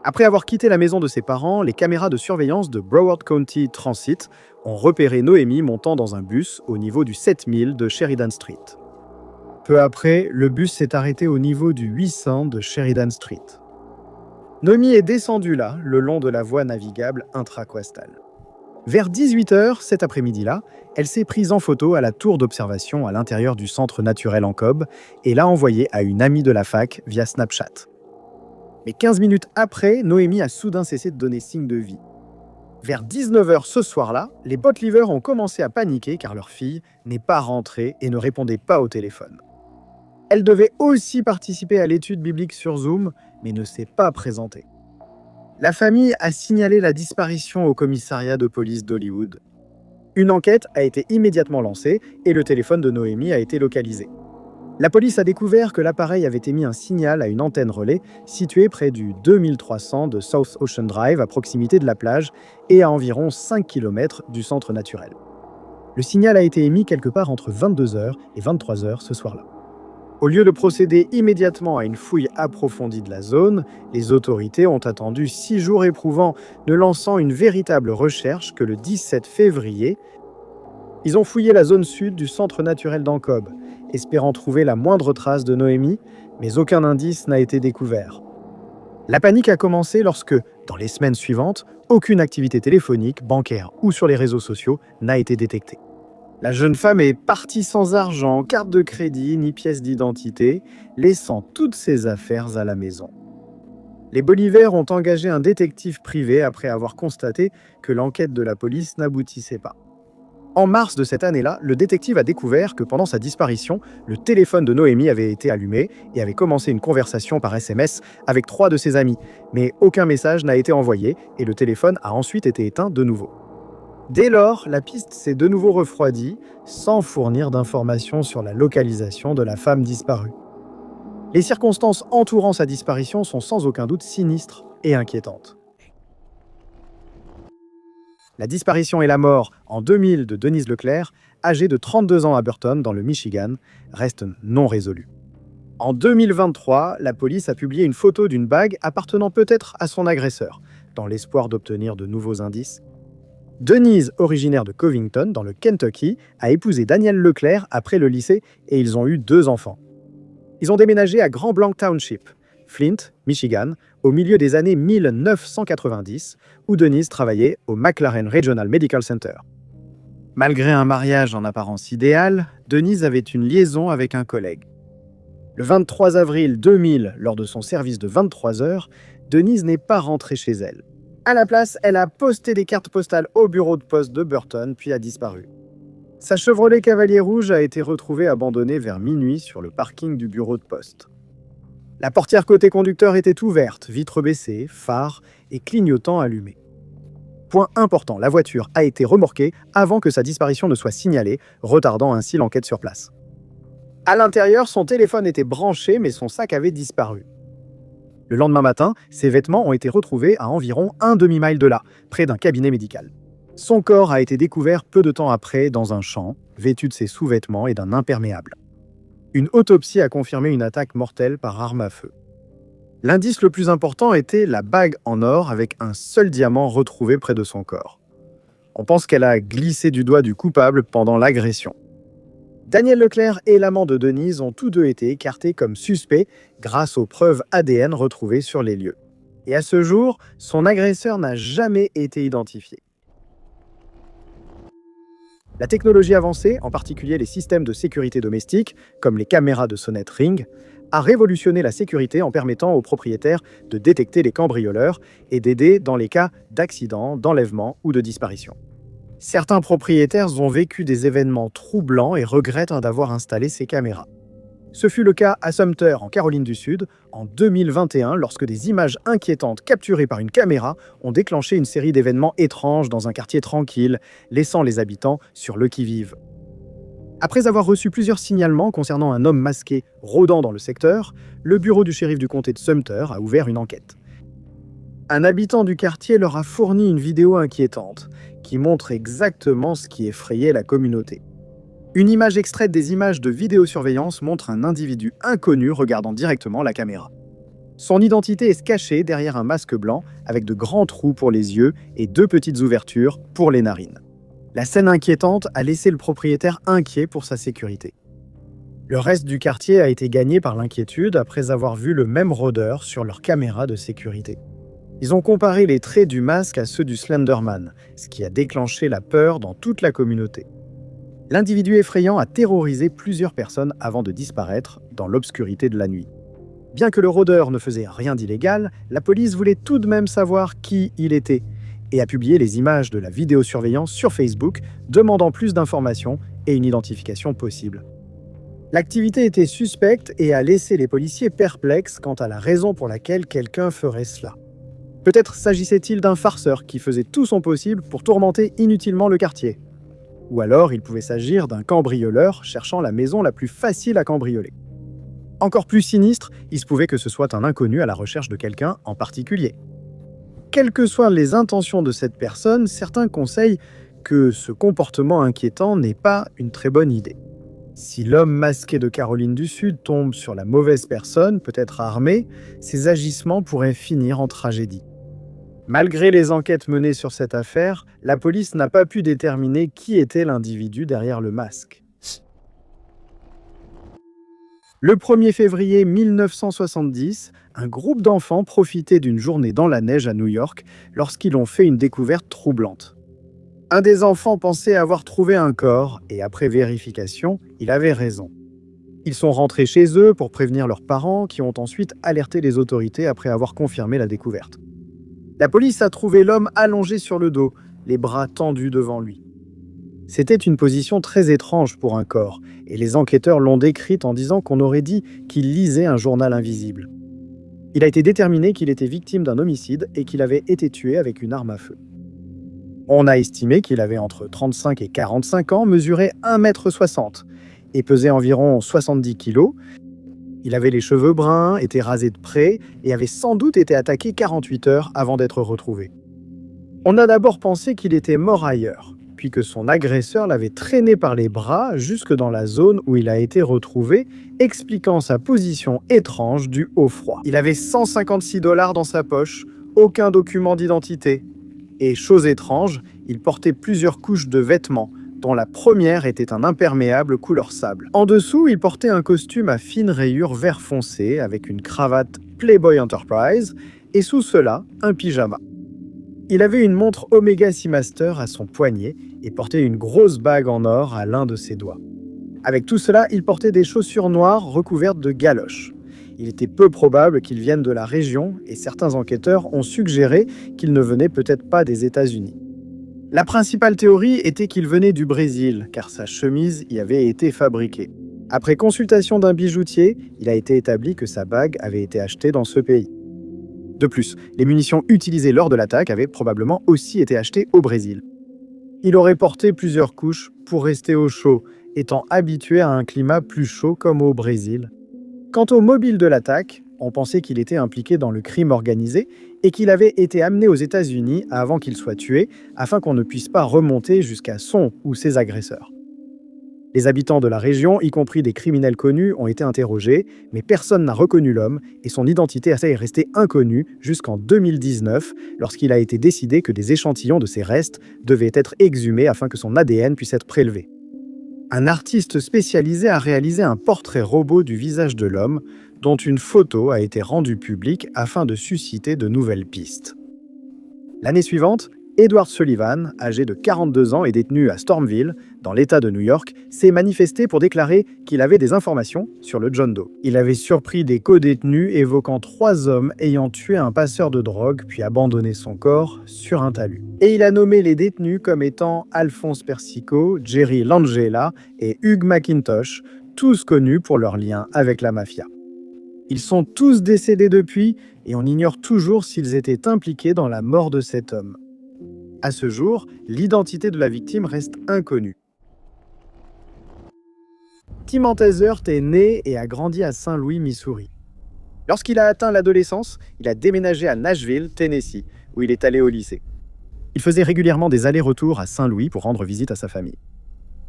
Après avoir quitté la maison de ses parents, les caméras de surveillance de Broward County Transit ont repéré Noémie montant dans un bus au niveau du 7000 de Sheridan Street. Peu après, le bus s'est arrêté au niveau du 800 de Sheridan Street. Noémie est descendue là, le long de la voie navigable intracoastale. Vers 18h cet après-midi-là, elle s'est prise en photo à la tour d'observation à l'intérieur du centre naturel en Cobb et l'a envoyée à une amie de la fac via Snapchat. Mais 15 minutes après, Noémie a soudain cessé de donner signe de vie. Vers 19h ce soir-là, les bot-livers ont commencé à paniquer car leur fille n'est pas rentrée et ne répondait pas au téléphone. Elle devait aussi participer à l'étude biblique sur Zoom, mais ne s'est pas présentée. La famille a signalé la disparition au commissariat de police d'Hollywood. Une enquête a été immédiatement lancée et le téléphone de Noémie a été localisé. La police a découvert que l'appareil avait émis un signal à une antenne relais située près du 2300 de South Ocean Drive à proximité de la plage et à environ 5 km du centre naturel. Le signal a été émis quelque part entre 22h et 23h ce soir-là. Au lieu de procéder immédiatement à une fouille approfondie de la zone, les autorités ont attendu 6 jours éprouvants, ne lançant une véritable recherche que le 17 février. Ils ont fouillé la zone sud du centre naturel d'Ancob, espérant trouver la moindre trace de Noémie, mais aucun indice n'a été découvert. La panique a commencé lorsque, dans les semaines suivantes, aucune activité téléphonique, bancaire ou sur les réseaux sociaux n'a été détectée. La jeune femme est partie sans argent, carte de crédit ni pièce d'identité, laissant toutes ses affaires à la maison. Les Bolivers ont engagé un détective privé après avoir constaté que l'enquête de la police n'aboutissait pas. En mars de cette année-là, le détective a découvert que pendant sa disparition, le téléphone de Noémie avait été allumé et avait commencé une conversation par SMS avec 3 de ses amis, mais aucun message n'a été envoyé et le téléphone a ensuite été éteint de nouveau. Dès lors, la piste s'est de nouveau refroidie, sans fournir d'informations sur la localisation de la femme disparue. Les circonstances entourant sa disparition sont sans aucun doute sinistres et inquiétantes. La disparition et la mort en 2000 de Denise Leclerc, âgée de 32 ans à Burton, dans le Michigan, restent non résolues. En 2023, la police a publié une photo d'une bague appartenant peut-être à son agresseur, dans l'espoir d'obtenir de nouveaux indices. Denise, originaire de Covington, dans le Kentucky, a épousé Daniel Leclerc après le lycée et ils ont eu 2 enfants. Ils ont déménagé à Grand Blanc Township, Flint, Michigan, au milieu des années 1990, où Denise travaillait au McLaren Regional Medical Center. Malgré un mariage en apparence idéal, Denise avait une liaison avec un collègue. Le 23 avril 2000, lors de son service de 23 heures, Denise n'est pas rentrée chez elle. À la place, elle a posté des cartes postales au bureau de poste de Burton, puis a disparu. Sa Chevrolet Cavalier rouge a été retrouvée abandonnée vers minuit sur le parking du bureau de poste. La portière côté conducteur était ouverte, vitres baissées, phare et clignotant allumés. Point important, la voiture a été remorquée avant que sa disparition ne soit signalée, retardant ainsi l'enquête sur place. À l'intérieur, son téléphone était branché, mais son sac avait disparu. Le lendemain matin, ses vêtements ont été retrouvés à environ un demi-mile de là, près d'un cabinet médical. Son corps a été découvert peu de temps après dans un champ, vêtu de ses sous-vêtements et d'un imperméable. Une autopsie a confirmé une attaque mortelle par arme à feu. L'indice le plus important était la bague en or avec un seul diamant retrouvé près de son corps. On pense qu'elle a glissé du doigt du coupable pendant l'agression. Daniel Leclerc et l'amant de Denise ont tous deux été écartés comme suspects grâce aux preuves ADN retrouvées sur les lieux. Et à ce jour, son agresseur n'a jamais été identifié. La technologie avancée, en particulier les systèmes de sécurité domestique, comme les caméras de sonnette Ring, a révolutionné la sécurité en permettant aux propriétaires de détecter les cambrioleurs et d'aider dans les cas d'accident, d'enlèvement ou de disparition. Certains propriétaires ont vécu des événements troublants et regrettent d'avoir installé ces caméras. Ce fut le cas à Sumter, en Caroline du Sud, en 2021, lorsque des images inquiétantes capturées par une caméra ont déclenché une série d'événements étranges dans un quartier tranquille, laissant les habitants sur le qui-vive. Après avoir reçu plusieurs signalements concernant un homme masqué rôdant dans le secteur, le bureau du shérif du comté de Sumter a ouvert une enquête. Un habitant du quartier leur a fourni une vidéo inquiétante qui montre exactement ce qui effrayait la communauté. Une image extraite des images de vidéosurveillance montre un individu inconnu regardant directement la caméra. Son identité est cachée derrière un masque blanc avec de grands trous pour les yeux et 2 petites ouvertures pour les narines. La scène inquiétante a laissé le propriétaire inquiet pour sa sécurité. Le reste du quartier a été gagné par l'inquiétude après avoir vu le même rôdeur sur leur caméra de sécurité. Ils ont comparé les traits du masque à ceux du Slenderman, ce qui a déclenché la peur dans toute la communauté. L'individu effrayant a terrorisé plusieurs personnes avant de disparaître dans l'obscurité de la nuit. Bien que le rôdeur ne faisait rien d'illégal, la police voulait tout de même savoir qui il était et a publié les images de la vidéosurveillance sur Facebook, demandant plus d'informations et une identification possible. L'activité était suspecte et a laissé les policiers perplexes quant à la raison pour laquelle quelqu'un ferait cela. Peut-être s'agissait-il d'un farceur qui faisait tout son possible pour tourmenter inutilement le quartier. Ou alors il pouvait s'agir d'un cambrioleur cherchant la maison la plus facile à cambrioler. Encore plus sinistre, il se pouvait que ce soit un inconnu à la recherche de quelqu'un en particulier. Quelles que soient les intentions de cette personne, certains conseillent que ce comportement inquiétant n'est pas une très bonne idée. Si l'homme masqué de Caroline du Sud tombe sur la mauvaise personne, peut-être armé, ses agissements pourraient finir en tragédie. Malgré les enquêtes menées sur cette affaire, la police n'a pas pu déterminer qui était l'individu derrière le masque. Le 1er février 1970, un groupe d'enfants profitait d'une journée dans la neige à New York lorsqu'ils ont fait une découverte troublante. Un des enfants pensait avoir trouvé un corps et après vérification, il avait raison. Ils sont rentrés chez eux pour prévenir leurs parents qui ont ensuite alerté les autorités après avoir confirmé la découverte. La police a trouvé l'homme allongé sur le dos, les bras tendus devant lui. C'était une position très étrange pour un corps, et les enquêteurs l'ont décrite en disant qu'on aurait dit qu'il lisait un journal invisible. Il a été déterminé qu'il était victime d'un homicide et qu'il avait été tué avec une arme à feu. On a estimé qu'il avait entre 35 et 45 ans, mesurait 1,60 m et pesait environ 70 kg. Il avait les cheveux bruns, était rasé de près et avait sans doute été attaqué 48 heures avant d'être retrouvé. On a d'abord pensé qu'il était mort ailleurs, puis que son agresseur l'avait traîné par les bras jusque dans la zone où il a été retrouvé, expliquant sa position étrange due au froid. Il avait 156 $ dans sa poche, aucun document d'identité. Et chose étrange, il portait plusieurs couches de vêtements, dont la première était un imperméable couleur sable. En dessous, il portait un costume à fines rayures vert foncé avec une cravate Playboy Enterprise et sous cela, un pyjama. Il avait une montre Omega Seamaster à son poignet et portait une grosse bague en or à l'un de ses doigts. Avec tout cela, il portait des chaussures noires recouvertes de galoches. Il était peu probable qu'il vienne de la région et certains enquêteurs ont suggéré qu'il ne venait peut-être pas des États-Unis. La principale théorie était qu'il venait du Brésil, car sa chemise y avait été fabriquée. Après consultation d'un bijoutier, il a été établi que sa bague avait été achetée dans ce pays. De plus, les munitions utilisées lors de l'attaque avaient probablement aussi été achetées au Brésil. Il aurait porté plusieurs couches pour rester au chaud, étant habitué à un climat plus chaud comme au Brésil. Quant au mobile de l'attaque, on pensait qu'il était impliqué dans le crime organisé et qu'il avait été amené aux États-Unis avant qu'il soit tué, afin qu'on ne puisse pas remonter jusqu'à son ou ses agresseurs. Les habitants de la région, y compris des criminels connus, ont été interrogés, mais personne n'a reconnu l'homme et son identité est restée inconnue jusqu'en 2019, lorsqu'il a été décidé que des échantillons de ses restes devaient être exhumés afin que son ADN puisse être prélevé. Un artiste spécialisé a réalisé un portrait robot du visage de l'homme, dont une photo a été rendue publique afin de susciter de nouvelles pistes. L'année suivante, Edward Sullivan, âgé de 42 ans et détenu à Stormville, dans l'État de New York, s'est manifesté pour déclarer qu'il avait des informations sur le John Doe. Il avait surpris des co-détenus évoquant 3 hommes ayant tué un passeur de drogue puis abandonné son corps sur un talus. Et il a nommé les détenus comme étant Alphonse Persico, Jerry Langella et Hugh McIntosh, tous connus pour leurs liens avec la mafia. Ils sont tous décédés depuis et on ignore toujours s'ils étaient impliqués dans la mort de cet homme. À ce jour, l'identité de la victime reste inconnue. Tim Hazard est né et a grandi à Saint-Louis, Missouri. Lorsqu'il a atteint l'adolescence, il a déménagé à Nashville, Tennessee, où il est allé au lycée. Il faisait régulièrement des allers-retours à Saint-Louis pour rendre visite à sa famille.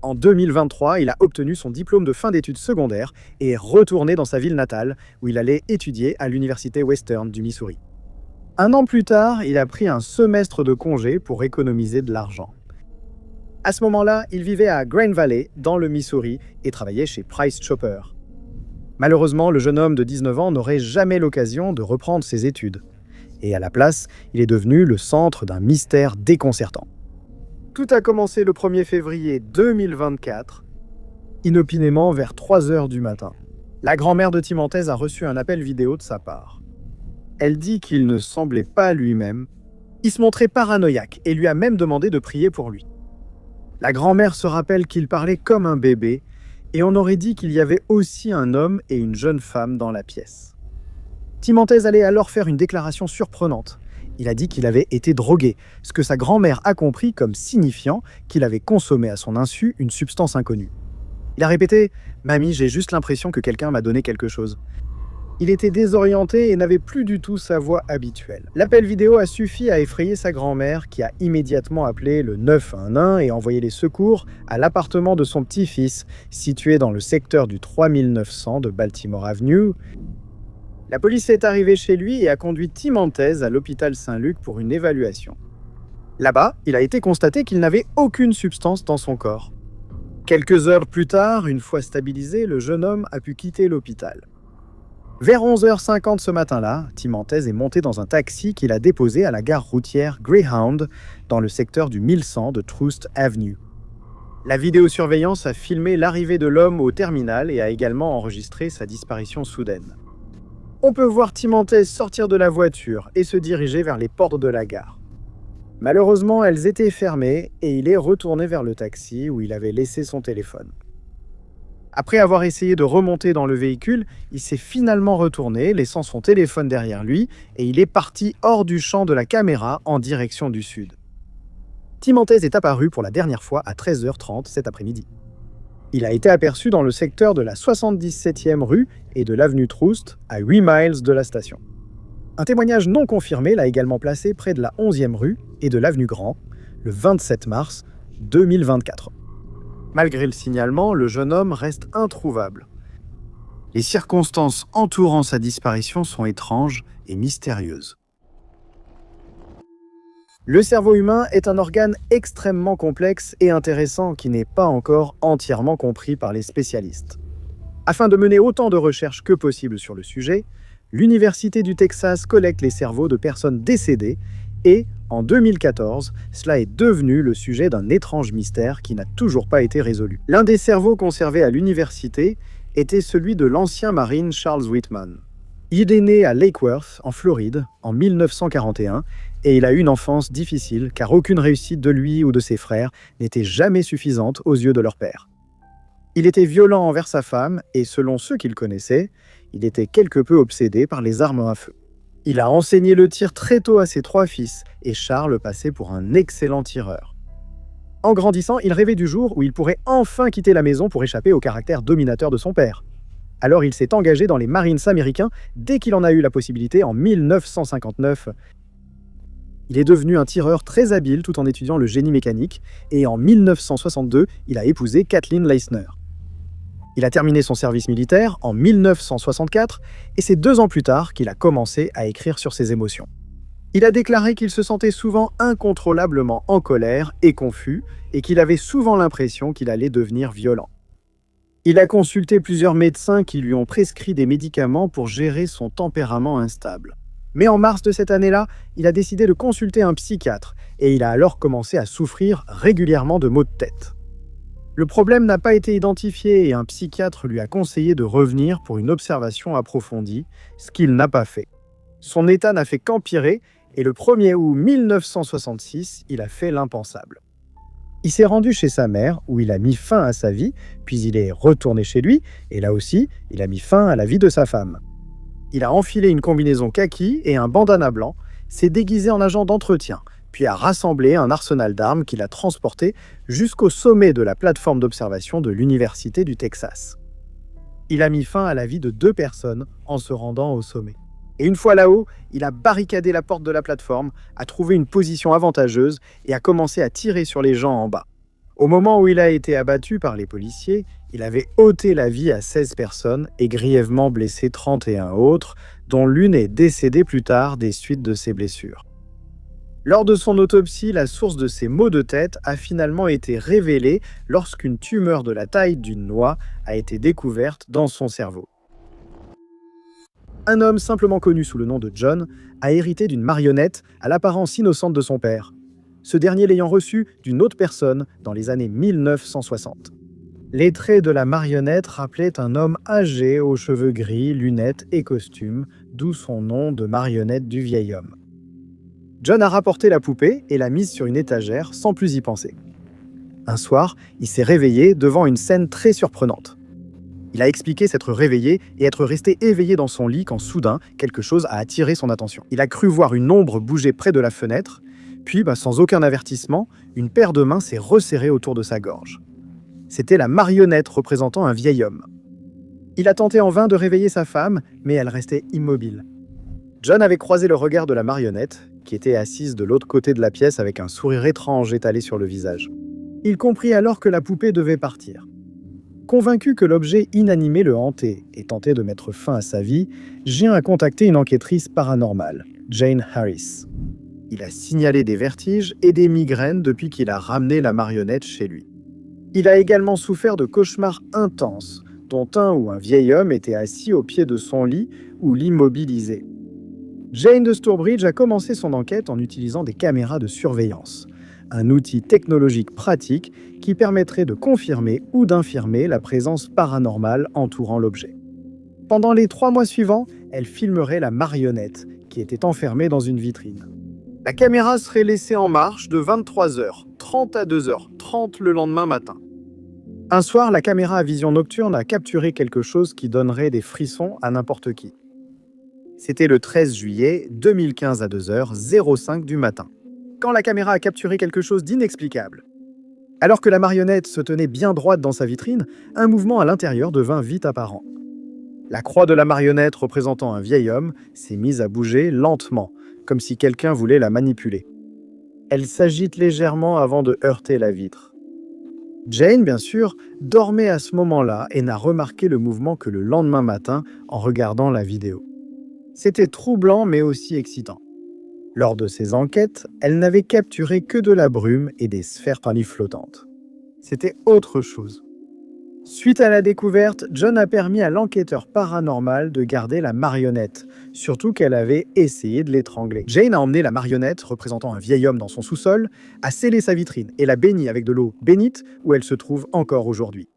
En 2023, il a obtenu son diplôme de fin d'études secondaires et est retourné dans sa ville natale, où il allait étudier à l'université Western du Missouri. 1 an plus tard, il a pris un semestre de congé pour économiser de l'argent. À ce moment-là, il vivait à Grand Valley, dans le Missouri, et travaillait chez Price Chopper. Malheureusement, le jeune homme de 19 ans n'aurait jamais l'occasion de reprendre ses études. Et à la place, il est devenu le centre d'un mystère déconcertant. Tout a commencé le 1er février 2024, inopinément vers 3 heures du matin. La grand-mère de Timantès a reçu un appel vidéo de sa part. Elle dit qu'il ne semblait pas lui-même. Il se montrait paranoïaque et lui a même demandé de prier pour lui. La grand-mère se rappelle qu'il parlait comme un bébé et on aurait dit qu'il y avait aussi un homme et une jeune femme dans la pièce. Timantès allait alors faire une déclaration surprenante. Il a dit qu'il avait été drogué, ce que sa grand-mère a compris comme signifiant qu'il avait consommé à son insu une substance inconnue. Il a répété « Mamie, j'ai juste l'impression que quelqu'un m'a donné quelque chose ». Il était désorienté et n'avait plus du tout sa voix habituelle. L'appel vidéo a suffi à effrayer sa grand-mère qui a immédiatement appelé le 911 et envoyé les secours à l'appartement de son petit-fils, situé dans le secteur du 3900 de Baltimore Avenue. La police est arrivée chez lui et a conduit Timantès à l'hôpital Saint-Luc pour une évaluation. Là-bas, il a été constaté qu'il n'avait aucune substance dans son corps. Quelques heures plus tard, une fois stabilisé, le jeune homme a pu quitter l'hôpital. Vers 11h50 ce matin-là, Timantès est monté dans un taxi qu'il a déposé à la gare routière Greyhound dans le secteur du 1100 de Troost Avenue. La vidéosurveillance a filmé l'arrivée de l'homme au terminal et a également enregistré sa disparition soudaine. On peut voir Timantès sortir de la voiture et se diriger vers les portes de la gare. Malheureusement, elles étaient fermées et il est retourné vers le taxi où il avait laissé son téléphone. Après avoir essayé de remonter dans le véhicule, il s'est finalement retourné, laissant son téléphone derrière lui, et il est parti hors du champ de la caméra en direction du sud. Timantès est apparu pour la dernière fois à 13h30 cet après-midi. Il a été aperçu dans le secteur de la 77e rue et de l'avenue Troost, à 8 miles de la station. Un témoignage non confirmé l'a également placé près de la 11e rue et de l'avenue Grand, le 27 mars 2024. Malgré le signalement, le jeune homme reste introuvable. Les circonstances entourant sa disparition sont étranges et mystérieuses. Le cerveau humain est un organe extrêmement complexe et intéressant qui n'est pas encore entièrement compris par les spécialistes. Afin de mener autant de recherches que possible sur le sujet, l'Université du Texas collecte les cerveaux de personnes décédées et, en 2014, cela est devenu le sujet d'un étrange mystère qui n'a toujours pas été résolu. L'un des cerveaux conservés à l'université était celui de l'ancien marine Charles Whitman. Il est né à Lake Worth, en Floride, en 1941, et il a eu une enfance difficile car aucune réussite de lui ou de ses frères n'était jamais suffisante aux yeux de leur père. Il était violent envers sa femme et, selon ceux qu'il connaissait, il était quelque peu obsédé par les armes à feu. Il a enseigné le tir très tôt à ses 3 fils et Charles passait pour un excellent tireur. En grandissant, il rêvait du jour où il pourrait enfin quitter la maison pour échapper au caractère dominateur de son père. Alors il s'est engagé dans les Marines américains dès qu'il en a eu la possibilité en 1959. Il est devenu un tireur très habile tout en étudiant le génie mécanique et en 1962, il a épousé Kathleen Leisner. Il a terminé son service militaire en 1964 et c'est 2 ans plus tard qu'il a commencé à écrire sur ses émotions. Il a déclaré qu'il se sentait souvent incontrôlablement en colère et confus et qu'il avait souvent l'impression qu'il allait devenir violent. Il a consulté plusieurs médecins qui lui ont prescrit des médicaments pour gérer son tempérament instable. Mais en mars de cette année-là, il a décidé de consulter un psychiatre et il a alors commencé à souffrir régulièrement de maux de tête. Le problème n'a pas été identifié et un psychiatre lui a conseillé de revenir pour une observation approfondie, ce qu'il n'a pas fait. Son état n'a fait qu'empirer et le 1er août 1966, il a fait l'impensable. Il s'est rendu chez sa mère où il a mis fin à sa vie, puis il est retourné chez lui et là aussi, il a mis fin à la vie de sa femme. Il a enfilé une combinaison kaki et un bandana blanc, s'est déguisé en agent d'entretien, puis a rassemblé un arsenal d'armes qu'il a transporté jusqu'au sommet de la plateforme d'observation de l'Université du Texas. Il a mis fin à la vie de 2 personnes en se rendant au sommet. Et une fois là-haut, il a barricadé la porte de la plateforme, a trouvé une position avantageuse et a commencé à tirer sur les gens en bas. Au moment où il a été abattu par les policiers, il avait ôté la vie à 16 personnes et grièvement blessé 31 autres, dont l'une est décédée plus tard des suites de ses blessures. Lors de son autopsie, la source de ses maux de tête a finalement été révélée lorsqu'une tumeur de la taille d'une noix a été découverte dans son cerveau. Un homme simplement connu sous le nom de John a hérité d'une marionnette à l'apparence innocente de son père, ce dernier l'ayant reçue d'une autre personne dans les années 1960. Les traits de la marionnette rappelaient un homme âgé aux cheveux gris, lunettes et costume, d'où son nom de marionnette du vieil homme. John a rapporté la poupée et l'a mise sur une étagère sans plus y penser. Un soir, il s'est réveillé devant une scène très surprenante. Il a expliqué s'être réveillé et être resté éveillé dans son lit quand soudain, quelque chose a attiré son attention. Il a cru voir une ombre bouger près de la fenêtre, puis, sans aucun avertissement, une paire de mains s'est resserrée autour de sa gorge. C'était la marionnette représentant un vieil homme. Il a tenté en vain de réveiller sa femme, mais elle restait immobile. John avait croisé le regard de la marionnette, qui était assise de l'autre côté de la pièce avec un sourire étrange étalé sur le visage. Il comprit alors que la poupée devait partir. Convaincu que l'objet inanimé le hantait et tentait de mettre fin à sa vie, Jean a contacté une enquêtrice paranormale, Jane Harris. Il a signalé des vertiges et des migraines depuis qu'il a ramené la marionnette chez lui. Il a également souffert de cauchemars intenses, dont un où un vieil homme était assis au pied de son lit ou l'immobilisait. Jane de Stourbridge a commencé son enquête en utilisant des caméras de surveillance, un outil technologique pratique qui permettrait de confirmer ou d'infirmer la présence paranormale entourant l'objet. Pendant les 3 mois suivants, elle filmerait la marionnette qui était enfermée dans une vitrine. La caméra serait laissée en marche de 23h30 à 2h30 le lendemain matin. Un soir, la caméra à vision nocturne a capturé quelque chose qui donnerait des frissons à n'importe qui. C'était le 13 juillet 2015 à 2h05 du matin, quand la caméra a capturé quelque chose d'inexplicable. Alors que la marionnette se tenait bien droite dans sa vitrine, un mouvement à l'intérieur devint vite apparent. La croix de la marionnette représentant un vieil homme s'est mise à bouger lentement, comme si quelqu'un voulait la manipuler. Elle s'agite légèrement avant de heurter la vitre. Jane, bien sûr, dormait à ce moment-là et n'a remarqué le mouvement que le lendemain matin en regardant la vidéo. C'était troublant mais aussi excitant. Lors de ses enquêtes, elle n'avait capturé que de la brume et des sphères flottantes. C'était autre chose. Suite à la découverte, John a permis à l'enquêteur paranormal de garder la marionnette, surtout qu'elle avait essayé de l'étrangler. Jane a emmené la marionnette, représentant un vieil homme dans son sous-sol, a scellé sa vitrine et l'a bénie avec de l'eau bénite où elle se trouve encore aujourd'hui.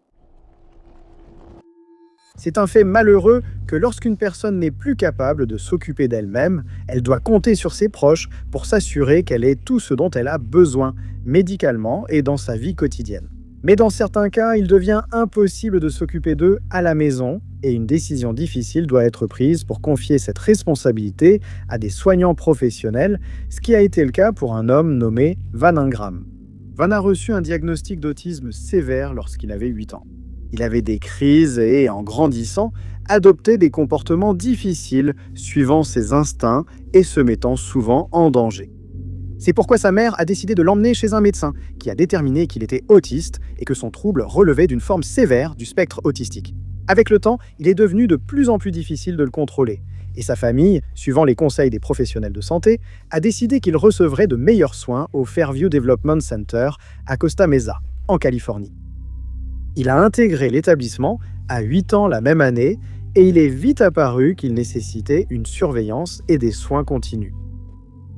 C'est un fait malheureux que lorsqu'une personne n'est plus capable de s'occuper d'elle-même, elle doit compter sur ses proches pour s'assurer qu'elle ait tout ce dont elle a besoin, médicalement et dans sa vie quotidienne. Mais dans certains cas, il devient impossible de s'occuper d'eux à la maison et une décision difficile doit être prise pour confier cette responsabilité à des soignants professionnels, ce qui a été le cas pour un homme nommé Van Ingram. Van a reçu un diagnostic d'autisme sévère lorsqu'il avait 8 ans. Il avait des crises et, en grandissant, adoptait des comportements difficiles, suivant ses instincts et se mettant souvent en danger. C'est pourquoi sa mère a décidé de l'emmener chez un médecin qui a déterminé qu'il était autiste et que son trouble relevait d'une forme sévère du spectre autistique. Avec le temps, il est devenu de plus en plus difficile de le contrôler. Et sa famille, suivant les conseils des professionnels de santé, a décidé qu'il recevrait de meilleurs soins au Fairview Development Center à Costa Mesa, en Californie. Il a intégré l'établissement à 8 ans la même année et il est vite apparu qu'il nécessitait une surveillance et des soins continus.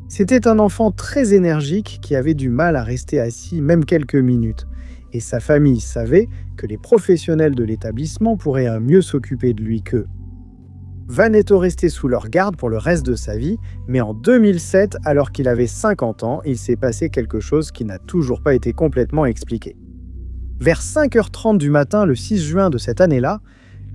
C'était un enfant très énergique qui avait du mal à rester assis même quelques minutes. Et sa famille savait que les professionnels de l'établissement pourraient mieux s'occuper de lui qu'eux. Van est resté sous leur garde pour le reste de sa vie, mais en 2007, alors qu'il avait 50 ans, il s'est passé quelque chose qui n'a toujours pas été complètement expliqué. Vers 5h30 du matin, le 6 juin de cette année-là,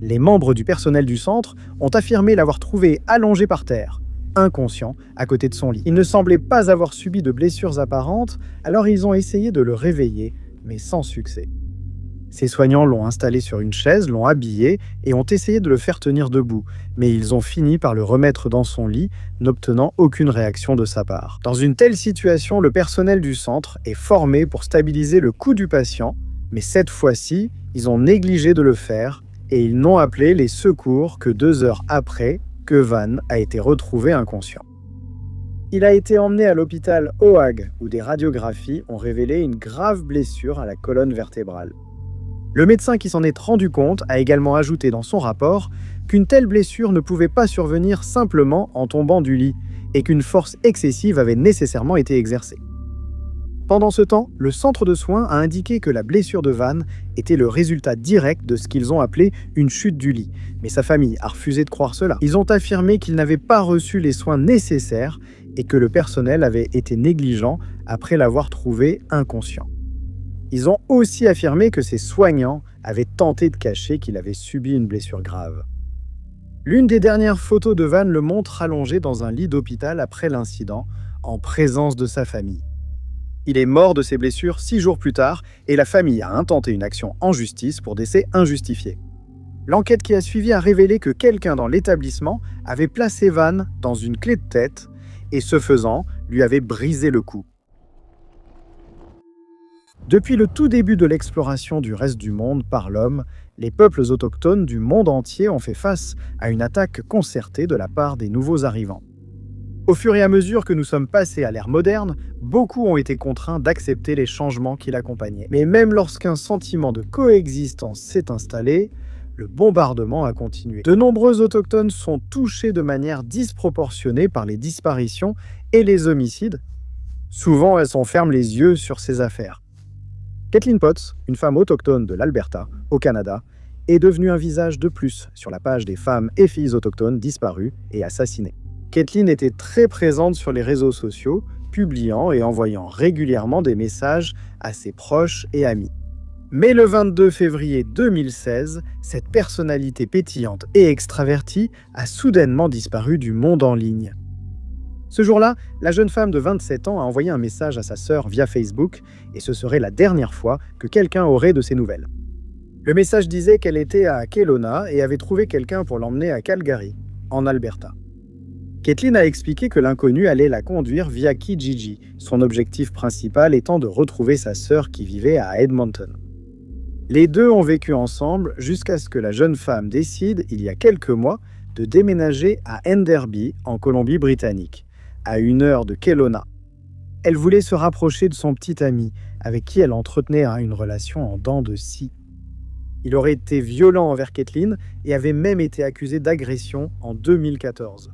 les membres du personnel du centre ont affirmé l'avoir trouvé allongé par terre, inconscient, à côté de son lit. Il ne semblait pas avoir subi de blessures apparentes, alors ils ont essayé de le réveiller, mais sans succès. Ses soignants l'ont installé sur une chaise, l'ont habillé et ont essayé de le faire tenir debout, mais ils ont fini par le remettre dans son lit, n'obtenant aucune réaction de sa part. Dans une telle situation, le personnel du centre est formé pour stabiliser le cou du patient, mais cette fois-ci, ils ont négligé de le faire et ils n'ont appelé les secours que 2 heures après que Van a été retrouvé inconscient. Il a été emmené à l'hôpital Oag, où des radiographies ont révélé une grave blessure à la colonne vertébrale. Le médecin qui s'en est rendu compte a également ajouté dans son rapport qu'une telle blessure ne pouvait pas survenir simplement en tombant du lit, et qu'une force excessive avait nécessairement été exercée. Pendant ce temps, le centre de soins a indiqué que la blessure de Van était le résultat direct de ce qu'ils ont appelé une chute du lit, mais sa famille a refusé de croire cela. Ils ont affirmé qu'il n'avait pas reçu les soins nécessaires et que le personnel avait été négligent après l'avoir trouvé inconscient. Ils ont aussi affirmé que ses soignants avaient tenté de cacher qu'il avait subi une blessure grave. L'une des dernières photos de Van le montre allongé dans un lit d'hôpital après l'incident, en présence de sa famille. Il est mort de ses blessures 6 jours plus tard et la famille a intenté une action en justice pour décès injustifié. L'enquête qui a suivi a révélé que quelqu'un dans l'établissement avait placé Van dans une clé de tête et, ce faisant, lui avait brisé le cou. Depuis le tout début de l'exploration du reste du monde par l'homme, les peuples autochtones du monde entier ont fait face à une attaque concertée de la part des nouveaux arrivants. Au fur et à mesure que nous sommes passés à l'ère moderne, beaucoup ont été contraints d'accepter les changements qui l'accompagnaient. Mais même lorsqu'un sentiment de coexistence s'est installé, le bombardement a continué. De nombreux autochtones sont touchés de manière disproportionnée par les disparitions et les homicides. Souvent, elles ferment les yeux sur ces affaires. Kathleen Potts, une femme autochtone de l'Alberta, au Canada, est devenue un visage de plus sur la page des femmes et filles autochtones disparues et assassinées. Kathleen était très présente sur les réseaux sociaux, publiant et envoyant régulièrement des messages à ses proches et amis. Mais le 22 février 2016, cette personnalité pétillante et extravertie a soudainement disparu du monde en ligne. Ce jour-là, la jeune femme de 27 ans a envoyé un message à sa sœur via Facebook et ce serait la dernière fois que quelqu'un aurait de ses nouvelles. Le message disait qu'elle était à Kelowna et avait trouvé quelqu'un pour l'emmener à Calgary, en Alberta. Kathleen a expliqué que l'inconnu allait la conduire via Kijiji, son objectif principal étant de retrouver sa sœur qui vivait à Edmonton. Les deux ont vécu ensemble jusqu'à ce que la jeune femme décide, il y a quelques mois, de déménager à Enderby, en Colombie-Britannique, à 1 heure de Kelowna. Elle voulait se rapprocher de son petit ami, avec qui elle entretenait une relation en dents de scie. Il aurait été violent envers Kathleen et avait même été accusé d'agression en 2014.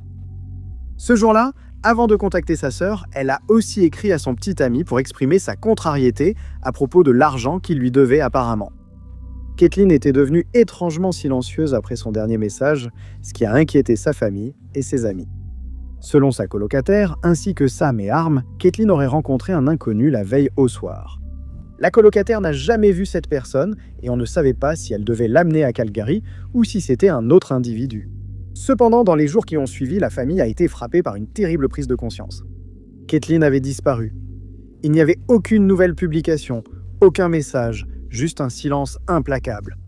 Ce jour-là, avant de contacter sa sœur, elle a aussi écrit à son petit ami pour exprimer sa contrariété à propos de l'argent qu'il lui devait apparemment. Kathleen était devenue étrangement silencieuse après son dernier message, ce qui a inquiété sa famille et ses amis. Selon sa colocataire, ainsi que Sam et Harm, Kathleen aurait rencontré un inconnu la veille au soir. La colocataire n'a jamais vu cette personne et on ne savait pas si elle devait l'amener à Calgary ou si c'était un autre individu. Cependant, dans les jours qui ont suivi, la famille a été frappée par une terrible prise de conscience. Kathleen avait disparu. Il n'y avait aucune nouvelle publication, aucun message, juste un silence implacable.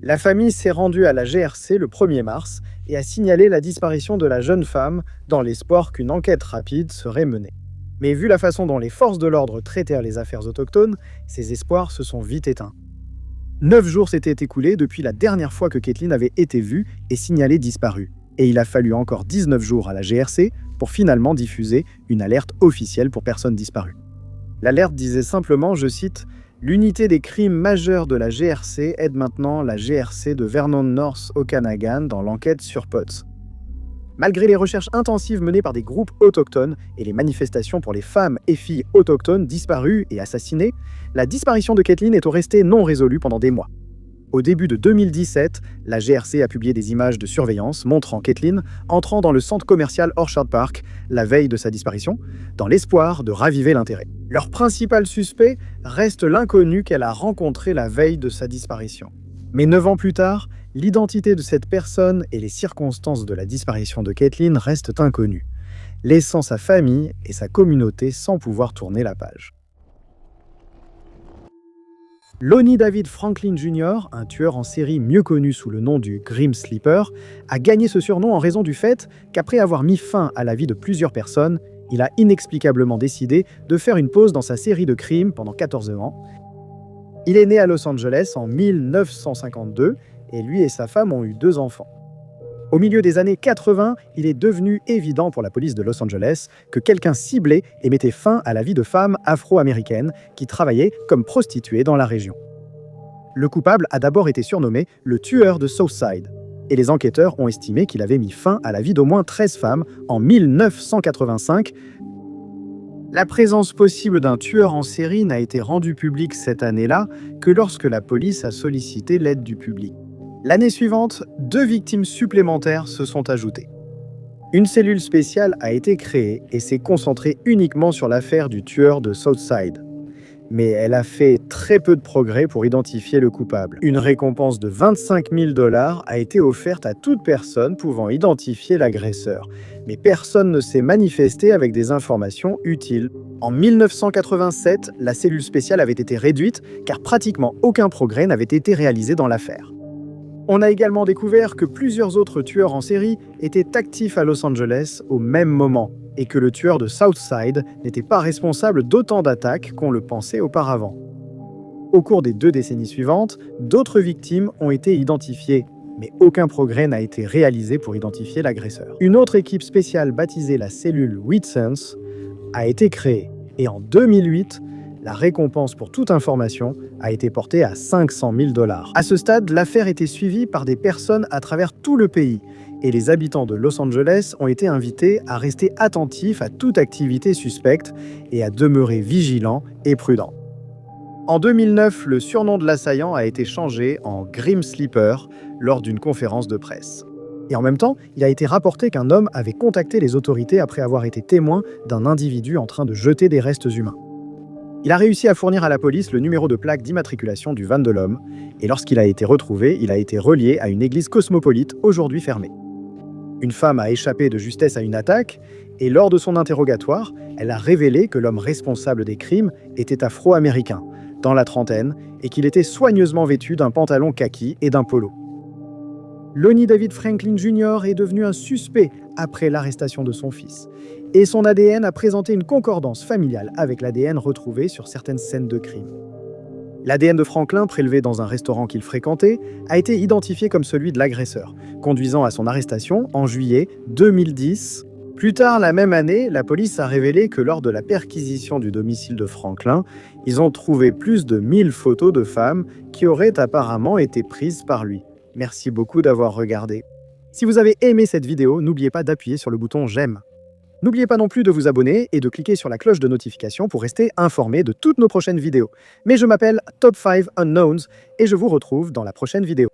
La famille s'est rendue à la GRC le 1er mars et a signalé la disparition de la jeune femme dans l'espoir qu'une enquête rapide serait menée. Mais vu la façon dont les forces de l'ordre traitèrent les affaires autochtones, ces espoirs se sont vite éteints. 9 jours s'étaient écoulés depuis la dernière fois que Kathleen avait été vue et signalée disparue. Et il a fallu encore 19 jours à la GRC pour finalement diffuser une alerte officielle pour personnes disparues. L'alerte disait simplement, je cite, « L'unité des crimes majeurs de la GRC aide maintenant la GRC de Vernon North Okanagan dans l'enquête sur Potts. » Malgré les recherches intensives menées par des groupes autochtones et les manifestations pour les femmes et filles autochtones disparues et assassinées, la disparition de Kathleen est restée non résolue pendant des mois. Au début de 2017, la GRC a publié des images de surveillance montrant Kathleen entrant dans le centre commercial Orchard Park la veille de sa disparition, dans l'espoir de raviver l'intérêt. Leur principal suspect reste l'inconnu qu'elle a rencontré la veille de sa disparition. Mais 9 ans plus tard, l'identité de cette personne et les circonstances de la disparition de Kathleen restent inconnues, laissant sa famille et sa communauté sans pouvoir tourner la page. Lonnie David Franklin Jr., un tueur en série mieux connu sous le nom du Grim Sleeper, a gagné ce surnom en raison du fait qu'après avoir mis fin à la vie de plusieurs personnes, il a inexplicablement décidé de faire une pause dans sa série de crimes pendant 14 ans. Il est né à Los Angeles en 1952 et lui et sa femme ont eu 2 enfants. Au milieu des années 80, il est devenu évident pour la police de Los Angeles que quelqu'un ciblait et mettait fin à la vie de femmes afro-américaines qui travaillaient comme prostituées dans la région. Le coupable a d'abord été surnommé le tueur de Southside. et les enquêteurs ont estimé qu'il avait mis fin à la vie d'au moins 13 femmes en 1985. La présence possible d'un tueur en série n'a été rendue publique cette année-là que lorsque la police a sollicité l'aide du public. L'année suivante, 2 victimes supplémentaires se sont ajoutées. Une cellule spéciale a été créée et s'est concentrée uniquement sur l'affaire du tueur de Southside. Mais elle a fait très peu de progrès pour identifier le coupable. Une récompense de 25 000 $ a été offerte à toute personne pouvant identifier l'agresseur. Mais personne ne s'est manifesté avec des informations utiles. En 1987, la cellule spéciale avait été réduite car pratiquement aucun progrès n'avait été réalisé dans l'affaire. On a également découvert que plusieurs autres tueurs en série étaient actifs à Los Angeles au même moment et que le tueur de Southside n'était pas responsable d'autant d'attaques qu'on le pensait auparavant. Au cours des 2 décennies suivantes, d'autres victimes ont été identifiées, mais aucun progrès n'a été réalisé pour identifier l'agresseur. Une autre équipe spéciale baptisée la cellule Whitson's a été créée et en 2008, la récompense pour toute information a été portée à 500 000 $. À ce stade, l'affaire était suivie par des personnes à travers tout le pays et les habitants de Los Angeles ont été invités à rester attentifs à toute activité suspecte et à demeurer vigilants et prudents. En 2009, le surnom de l'assaillant a été changé en Grim Sleeper lors d'une conférence de presse. Et en même temps, il a été rapporté qu'un homme avait contacté les autorités après avoir été témoin d'un individu en train de jeter des restes humains. Il a réussi à fournir à la police le numéro de plaque d'immatriculation du van de l'homme, et lorsqu'il a été retrouvé, il a été relié à une église cosmopolite aujourd'hui fermée. Une femme a échappé de justesse à une attaque, et lors de son interrogatoire, elle a révélé que l'homme responsable des crimes était afro-américain, dans la trentaine, et qu'il était soigneusement vêtu d'un pantalon kaki et d'un polo. Lonnie David Franklin Jr. est devenu un suspect après l'arrestation de son fils, et son ADN a présenté une concordance familiale avec l'ADN retrouvé sur certaines scènes de crime. L'ADN de Franklin, prélevé dans un restaurant qu'il fréquentait, a été identifié comme celui de l'agresseur, conduisant à son arrestation en juillet 2010. Plus tard la même année, la police a révélé que lors de la perquisition du domicile de Franklin, ils ont trouvé plus de 1000 photos de femmes qui auraient apparemment été prises par lui. Merci beaucoup d'avoir regardé. Si vous avez aimé cette vidéo, n'oubliez pas d'appuyer sur le bouton j'aime. N'oubliez pas non plus de vous abonner et de cliquer sur la cloche de notification pour rester informé de toutes nos prochaines vidéos. Mais je m'appelle Top 5 Unknowns et je vous retrouve dans la prochaine vidéo.